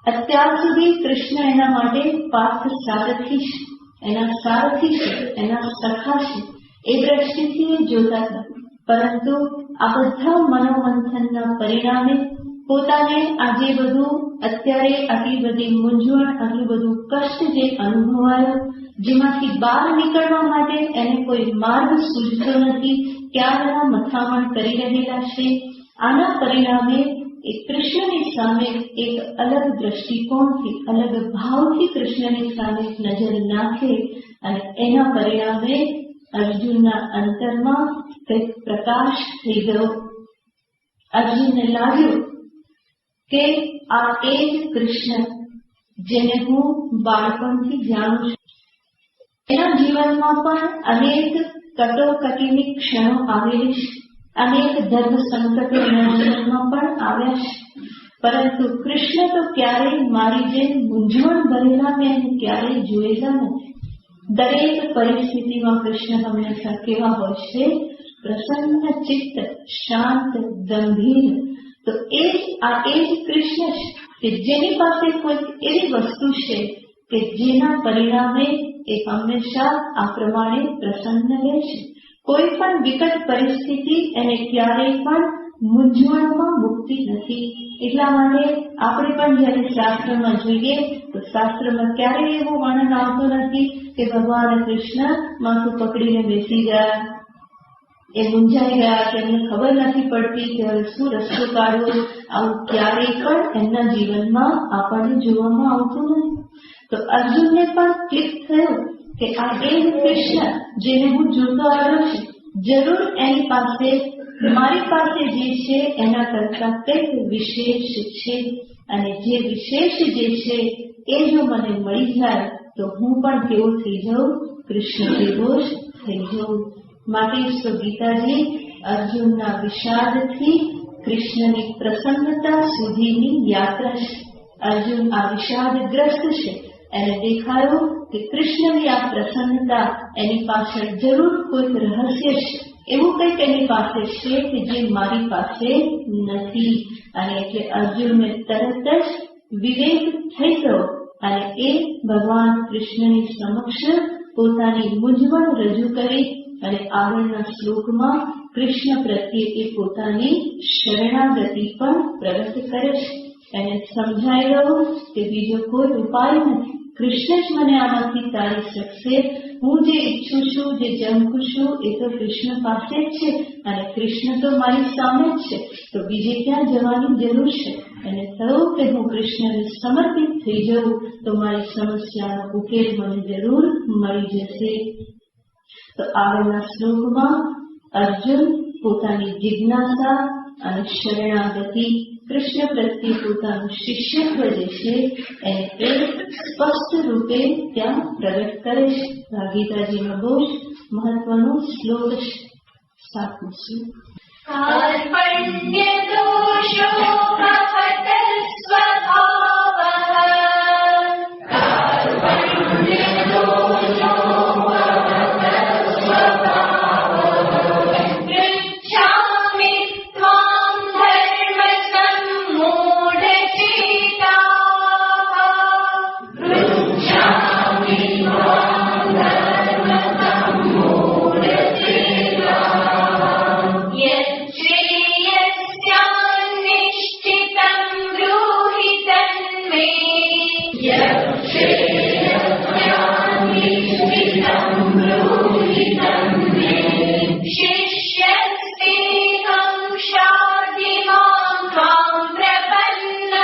અત્યાર સુધી કૃષ્ણ એના માટે પાર્થ સારથી છે, એના સારથી છે, એના સખા છે, એ દ્રષ્ટિથી એ જોતા હતા. પરંતુ આ બધા મનોમંથનના પરિણામે પોતાને આજે બધું, અત્યારે આટલી બધી મૂંઝવણ, આટલું બધું કષ્ટ જે અનુભવાયો, જેમાંથી બહાર નીકળવા માટે એને કોઈ માર્ગ સૂઝતો નથી, ક્યારના મથામણ કરી રહેલા છે. આના પરિણામે એ કૃષ્ણની સામે એક અલગ દ્રષ્ટિકોણથી, અલગ ભાવથી કૃષ્ણની સામે નજર નાખે અને એના પરિણામે અર્જુનના અંતરમાં કંઈક પ્રકાશ થઈ ગયો. અર્જુનને લાગ્યું કે આ એ જ કૃષ્ણ જેને હું બાળપણથી જાણું છું. એના જીવનમાં પણ અનેક કટોકટીની ક્ષણો આવેલી છે, અનેક ધર્મ સંકટો એના જીવનમાં પણ આવ્યા છે. પરંતુ કૃષ્ણ તો ક્યારેય મારી જેમ મૂંઝવણ ભરેલા મેં ક્યારેય જોયેલા નથી. દરેક પરિસ્થિતિમાં કૃષ્ણ હંમેશા કેવા હોય છે? પ્રસન્ન ચિત્ત, શાંત, ગંભીર. તો એ જ કૃષ્ણ છે કે જેની પાસે કોઈક એવી વસ્તુ છે કે જેના પરિણામે એ હંમેશા આ પ્રમાણે પ્રસન્ન રહે છે. કોઈ પણ વિકટ પરિસ્થિતિ એને ક્યારેય પણ મૂંઝવણમાં મૂકતી નથી. એટલા માટે આપણે પણ જયારે શાસ્ત્રમાં જોઈએ તો શાસ્ત્રમાં ક્યારેય એવો વર્ણન આવતો નથી કે ભગવાન કૃષ્ણ માથું પકડીને બેસી ગયા, એ મૂંઝાઈ ગયા કે એમને ખબર નથી પડતી કે હવે શું રસ્તો કાઢવો. આવું ક્યારેય પણ એમના જીવનમાં આપણને જોવામાં આવતું નથી. તો અર્જુનને પણ ક્લિક થયું કે આ એ જ કૃષ્ણ જેને હું જોતો આવ્યો છું, જરૂર એની પાસે, મારી પાસે જે છે એના કરતા કંઈક વિશેષ છે અને જે વિશેષ જે છે એ જો મને મળી જાય તો હું પણ કેવો થઈ જાઉં? કૃષ્ણ જેવો જ થઈ જાઉં. માટે તો ગીતાજી અર્જુનના વિષાદથી કૃષ્ણની પ્રસન્નતા સુધીની યાત્રા છે. અર્જુન આ વિષાદગ્રસ્ત છે, એને દેખાયું કે કૃષ્ણની આ પ્રસન્નતા એની પાછળ જરૂર કોઈક રહસ્ય છે, એવું કંઈક એની પાસે છે કે જે મારી પાસે નથી. અને એટલે અર્જુનને તરત જ વિવેક થઈ ગયો અને એ ભગવાન કૃષ્ણની સમક્ષ પોતાની મૂંઝવણ રજૂ કરી અને આગળના શ્લોકમાં કૃષ્ણ પ્રત્યે એ પોતાની શરણાગતિ પણ પ્રગટ કરે છે. એને સમજાઈ ગયું કે બીજો કોઈ ઉપાય નથી, કૃષ્ણ જ મને આમાંથી તારી શકશે. હું જે ઈચ્છું છું, જે જંખું છું, એ તો કૃષ્ણ પાસે જ છે અને કૃષ્ણ તો મારી સામે જ છે, તો બીજે ક્યાં જવાની જરૂર છે? એને થયું કે હું કૃષ્ણને સમર્પિત થઈ જાઉં તો મારી સમસ્યાનો ઉકેલ મને જરૂર મળી જશે. તો આગળના શ્લોકમાં અર્જુન પોતાની જિજ્ઞાસા અને શરણાગતિ કૃષ્ણ પ્રત્યે પોતાનું શિષ્યત્વ જે છે એને એ સ્પષ્ટ રૂપે ત્યાં પ્રગટ કરે છે. આ ગીતાજીનો બહુ જ મહત્વનો શ્લોક છે. 7મું શ્લોક. કાર્પણ્ય દોષો ભવત સ્વભાવઃ કાર્પણ્ય દોષો ભવત સ્વભાવઃ પૃચ્છામિ ત્વાં ધર્મ સમ્મૂઢચેતાઃ પૃચ્છામિ ત્વાં ધર્મ સમ્મૂઢચેતાઃ યચ્છ્રેયસ્યાન્નિષ્ઠિतं બ્રૂહિ તન્મે યચ્છ્રેયસ્યાન્નિષ્ઠિतं બ્રૂહિ તન્મે શિષ્યસ્તેહં શાધિમાં ત્વાં પ્રપન્નં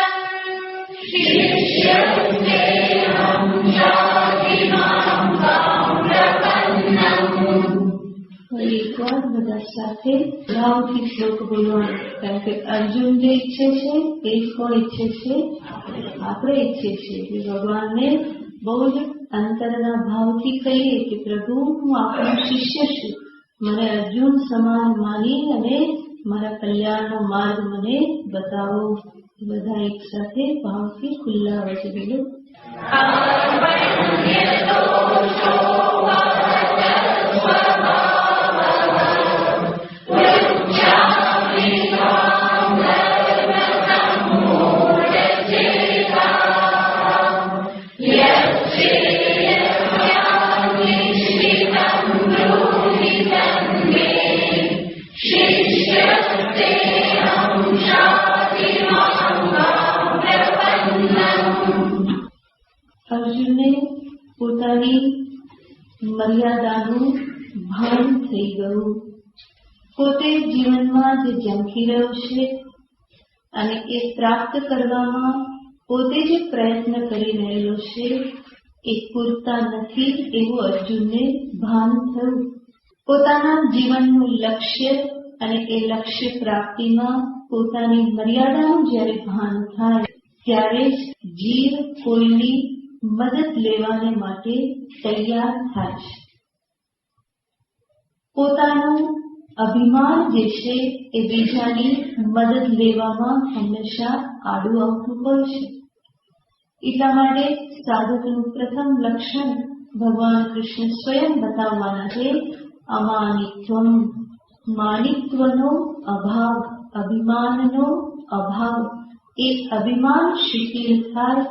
શિષ્યસ્તેહં શાધિમાં ત્વાં પ્રપન્નં. ફરી એકવાર બધા સાથે ભાવથી શ્લોક બોલવાનો, કારણ કે અર્જુન જે ઈચ્છે છે એ જ કોણ ઈચ્છે છે? આપણે ઈચ્છે છીએ. એટલે ભગવાનને બહુ જ અંતરના ભાવથી કહીએ કે પ્રભુ, હું આપનો શિષ્ય છું, મને અર્જુન સમાન માની અને મારા કલ્યાણનો માર્ગ મને બતાવો. બધા એક સાથે ભાવથી ખુલ્લા વચ્ચે બોલો. કાર્પણ્ય દોષો ભવત સ્વભાવઃ પૃચ્છામિ ત્વાં ધર્મ સમ્મૂઢચેતાઃ યચ્છ્રેયસ્યાન્નિષ્ઠિतं બ્રૂહિ તન્મે શિષ્યસ્તેહં શાધિમાં ત્વાં પ્રપન્નં. અર્જુનને પોતાની મર્યાદાનું ભાન થઈ ગયું. પોતે જીવનમાં જે ઝંખી રહ્યો છે અને એ પ્રાપ્ત કરવામાં પોતે જે પ્રયત્ન કરી રહેલો છે એ પૂરતા નથી એવું અર્જુનને ભાન થયું. પોતાના જીવનનું લક્ષ્ય અને એ લક્ષ્ય પ્રાપ્તિમાં પોતાની મર્યાદાનું જ્યારે ભાન થાય ત્યારે જ જીવ કોઈની મદદ લેવાને માટે તૈયાર થાય છે. પોતાનું અભિમાન જે છે એ બીજાની મદદ લેવામાં હંમેશા આડું આવતું હોય છે. એટલા માટે સાધકનું પ્રથમ લક્ષણ ભગવાન કૃષ્ણ સ્વયં બતાવવાના છે. અમાનિત્વમ, માનિત્વનો અભાવ, અભિમાનનો અભાવ. એ અભિમાન શિથિલ થાય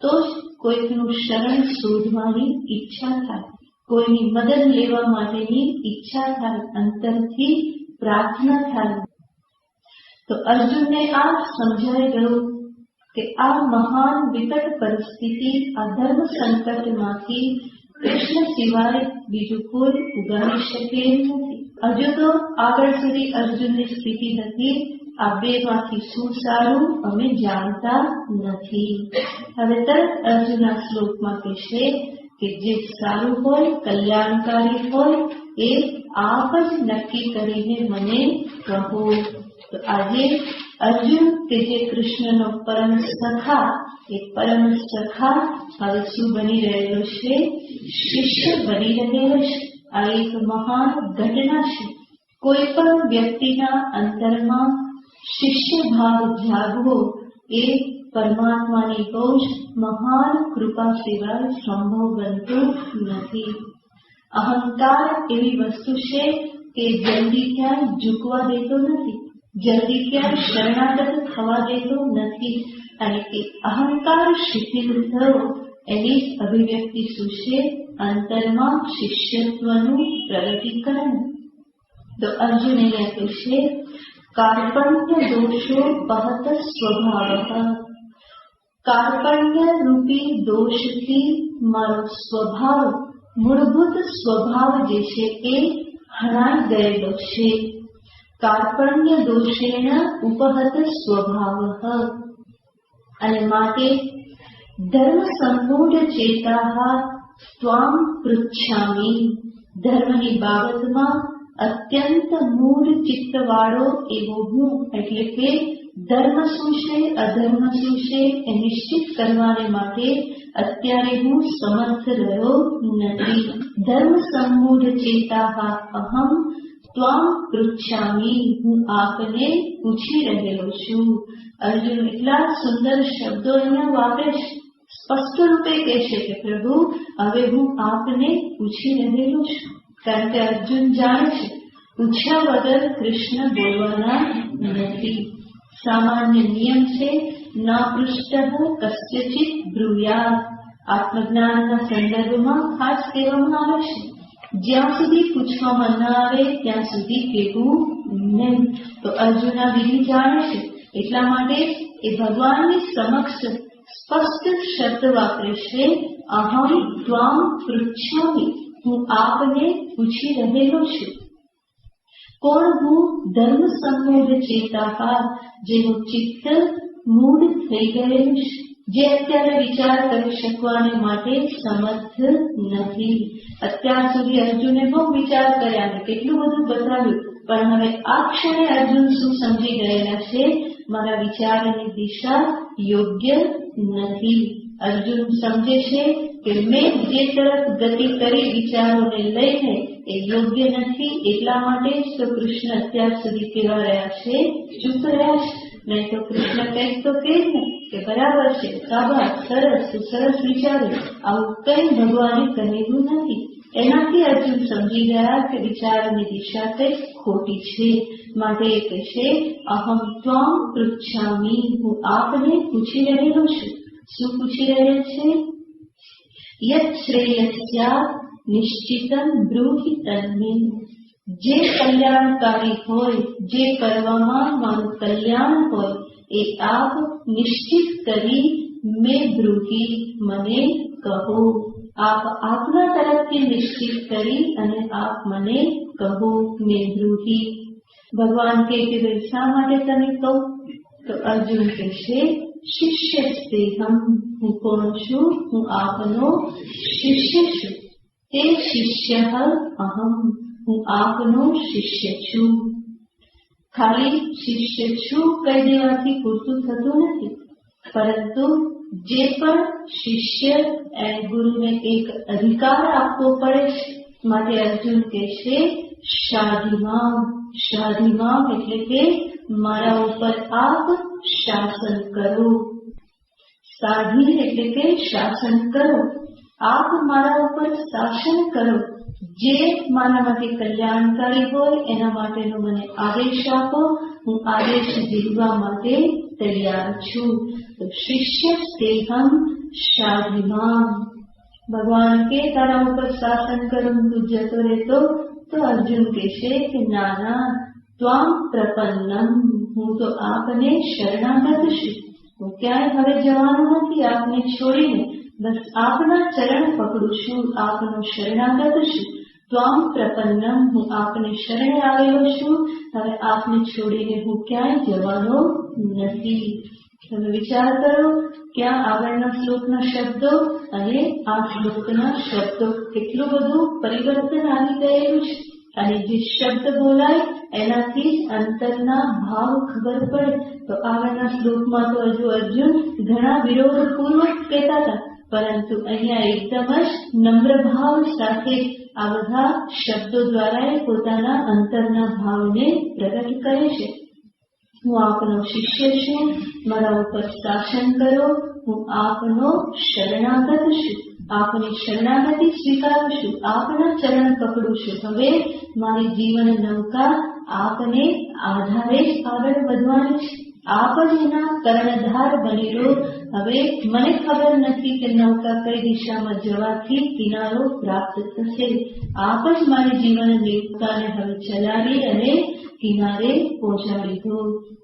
તો જ કોઈકનું શરણ શોધવાની ઈચ્છા થાય, કોઈની મદદ લેવા માટેની ઈચ્છા થાય, અંતરથી પ્રાર્થના થાય. તો અર્જુનને આ સમજાઈ ગયું કે આ મહાન વિકટ પરિસ્થિતિ, આ ધર્મ સંકટમાંથી કૃષ્ણ સિવાય બીજું કોઈ ઉગારી શકે એમ નથી. હજુ તો આગળ સુધી અર્જુનની સ્થિતિ હતી, આ બેમાંથી શું સારું અમે જાણતા નથી. હવે તરત અર્જુન આ શ્લોકમાં કહેશે કે જે સારું હોય, કલ્યાણકારી હોય એ આપ જ નક્કી કરીને મને કહો. તો આજે અર્જુન કે જે કૃષ્ણનો પરમ સખા, એ પરમ સખા હવે શું બની રહેલો છે? શિષ્ય બની રહેલો છે. આ એક મહાન ઘટના છે. કોઈ પણ વ્યક્તિના અંતરમાં શિષ્ય ભાવ જાગવો એ પરમાત્માની બહુ જ મહાન કૃપા સિવાય સંભવ બનતું નથી. અહંકાર એવી વસ્તુ છે કે જલ્દી ક્યાંય ઝૂકવા દેતો નથી, જલ્દી ક્યાંય શરણાગત થવા દેતો નથી. અને એ અહંકાર શિથિલ થયો એની અભિવ્યક્તિ શું છે? અંતરમાં શિષ્યત્વનું પ્રગટીકરણ. તો અર્જુન અહીંયા કહેશે કાર્પણ્ય દોષો બહત સ્વભાવઃ. કાર્પણ્ય રૂપી દોષથી મારો સ્વભાવ, મૂળભૂત સ્વભાવ જે છે એ હણાઈ ગયેલો છે. કાર્પણ્ય દોષેણ ઉપહત સ્વભાવઃ. અને માટે ધર્મ સંમૂઢ ચેતાઃ ત્વામ પૃચ્છામિ. ધર્મની બાબતમાં અત્યંત મૂળ ચિત્તવાળો એવો હું, એટલે કે ધર્મ શું છે અધર્મ શું છે એ નિશ્ચિત કરવાને માટે અત્યારે હું સમર્થ રહ્યો નથી. ધર્મ સંમૂઢ ચેતા અહમ ત્વામ પૃચ્છામી, હું આપને પૂછી રહેલો છું. અર્જુન એટલા સુંદર શબ્દો અહીંયા વાપરે છે, સ્પષ્ટ રૂપે કહેશે કે પ્રભુ હવે હું આપને પૂછી રહેલો છું. કારણ કે અર્જુન જાણે છે પૂછ્યા વગર કૃષ્ણ બોલવાના નથી. સામાન્ય નિયમ છે ના પૃષ્ઠ કસ્યચિત બ્રુયાત. આત્મજ્ઞાનના સંદર્ભમાં ખાસ કહેવામાં આવે છે જ્યાં સુધી પૂછવામાં ન આવે ત્યાં સુધી કહેવું નહીં. તો અર્જુન આ વિધિ જાણે છે એટલા માટે એ ભગવાનની સમક્ષ સ્પષ્ટ શબ્દ વાપરે છે અહમ ત્વામ પૃચ્છામિ, હું આપને પૂછી રહેલો છું. કોણ હું? ધર્મ સંમૂઢ ચેતા, જેનું ચિત્ત મૂળ થઈ ગયેલું છે, જે અત્યારે વિચાર કરી શકવાને માટે સમર્થ નથી. અત્યાર સુધી અર્જુને બહુ વિચાર કર્યા ને કેટલું બધું બતાવ્યું, પણ હવે આ ક્ષણે અર્જુન શું સમજી ગયેલા છે? મારા વિચારની દિશા યોગ્ય નથી. અર્જુન સમજે છે કે મેં જે તરફ ગતિ કરી વિચારોને લઈને એ યોગ્ય નથી. એટલા માટે જ તો કૃષ્ણ અત્યાર સુધી કેવા રહ્યા છે? ચૂપ રહ્યા છે. નહીં તો કૃષ્ણ કંઈક તો કહે ને કે બરાબર છે, સાબાસ, સરસ, સરસ વિચારો. આવું કઈ ભગવાને કહેલું નથી. એનાથી અર્જુન સમજી ગયા કે વિચારની દિશા કંઈક ખોટી છે. માટે એ કહેશે અહમ ત્વામ પૃચ્છામિ, હું આપને પૂછી રહેલો છું. શું પૂછી રહેલ છે? યત શ્રેયસ્યા નિશ્ચિતમ બ્રૂહિ તન્મે, જે કલ્યાણકારી હોય, જે કરવામાં મારું કલ્યાણ હોય એ આપ નિશ્ચિત કરી મેં બ્રૂહિ, મને કહો. આપ આપના તરફથી નિશ્ચિત કરી અને આપ મને કહો. મેં બ્રૂહિ. ભગવાન કહે કે શા માટે તમે કહો? તો અર્જુન કહેશે શિષ્યસ્તેહમ, હું કોણ છું? હું આપનો શિષ્ય છું. તે શિષ્ય અહમ, હું આપનો શિષ્ય છું. ખાલી શિષ્ય છું કહી દેવાથી પૂરતું થતું નથી, પરંતુ જે પણ શિષ્ય એ ગુરુને એક અધિકાર આપવો પડે છે. માટે અર્જુન કહેશે શાધિમામ. શાધિમામ એટલે કે મારા ઉપર આપ શાસન કરો. સાધી એટલે કે શાસન કરો. આપ મારા ઉપર શાસન કરો. જે મારા માટે કલ્યાણકારી હોય એના માટેનો મને આદેશ આપો. હું આદેશ જીવવા માટે તૈયાર છું. તો શિષ્ય સ્તેહમ શાધિમામ. ભગવાન કે તારા ઉપર શાસન કરું તું જતો રહેતો, તો અર્જુન કહેશે કે ના ના, ત્વામ પ્રપન્નમ, હું તો આપને શરણાગત છું. હું ક્યાંય હવે જવાનું નથી આપને છોડીને, બસ આપના ચરણ પકડું છું, આપનો શરણાગત છું. ત્વામ પ્રપન્નમ, હું આપને શરણે આવેલો છું. હવે આપને છોડીને હું ક્યાંય જવાનો નથી. તમે વિચાર કરો ક્યાં આગળના શ્લોકના શબ્દો અને આ શ્લોકના શબ્દો કેટલું બધું પરિવર્તન આવી ગયેલું છે. અને જે શબ્દ બોલાય એનાથી જ અંતરના ભાવ ખબર પડે. તો આગળના શ્લોકમાં તો હજુ અર્જુન ઘણા વિરોધપૂર્વક કહેતા હતા, પરંતુ અહીંયા એકદમ જ નમ્ર ભાવ સાથે આ બધા શબ્દો દ્વારા પોતાના અંતરના ભાવને પ્રગટ કરે છે. હું આપનો શિષ્ય છું, મારા ઉપર શાસન કરો. હું આપનો શરણાગત છું, આપની શરણાગતિ સ્વીકારું છું, આપના ચરણ પકડું છું. હવે મારી જીવન નૌકા આપને આધારે જ આગળ વધવાની છે. આપ જ એના કર્ણધાર બની રહો. હવે મને ખબર નથી કે નૌકા કઈ દિશામાં જવાથી કિનારો પ્રાપ્ત થશે. આપ જ મારી જીવન નૌકાને હવે ચલાવી અને કિનારે પહોંચાડી દો.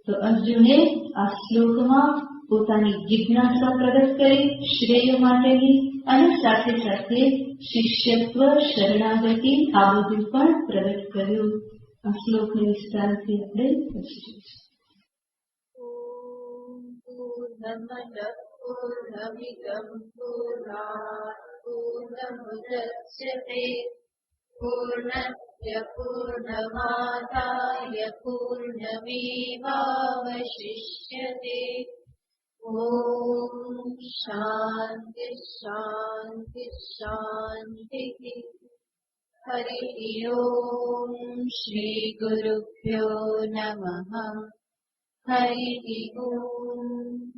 તો અર્જુને આ શ્લોકમાં પોતાની જિજ્ઞાસા પ્રગટ કરી શ્રેય માટેની, અને સાથે સાથે શિષ્યત્વ, શરણાગતિ આ બધું પણ પ્રગટ કર્યું. આ શ્લોકને વિસ્તારથી આપણે સમજીશું. પૂર્ણમદ પૂર્ણમિદં પૂર્ણાત પૂર્ણમુદચ્યતે पूर्णस्य पूर्णमादाय पूर्णमेवावशिष्यते। ॐ शान्ति शान्ति शान्तिः। हरिः ॐ श्रीगुरुभ्यो नमः। हरिः ॐ।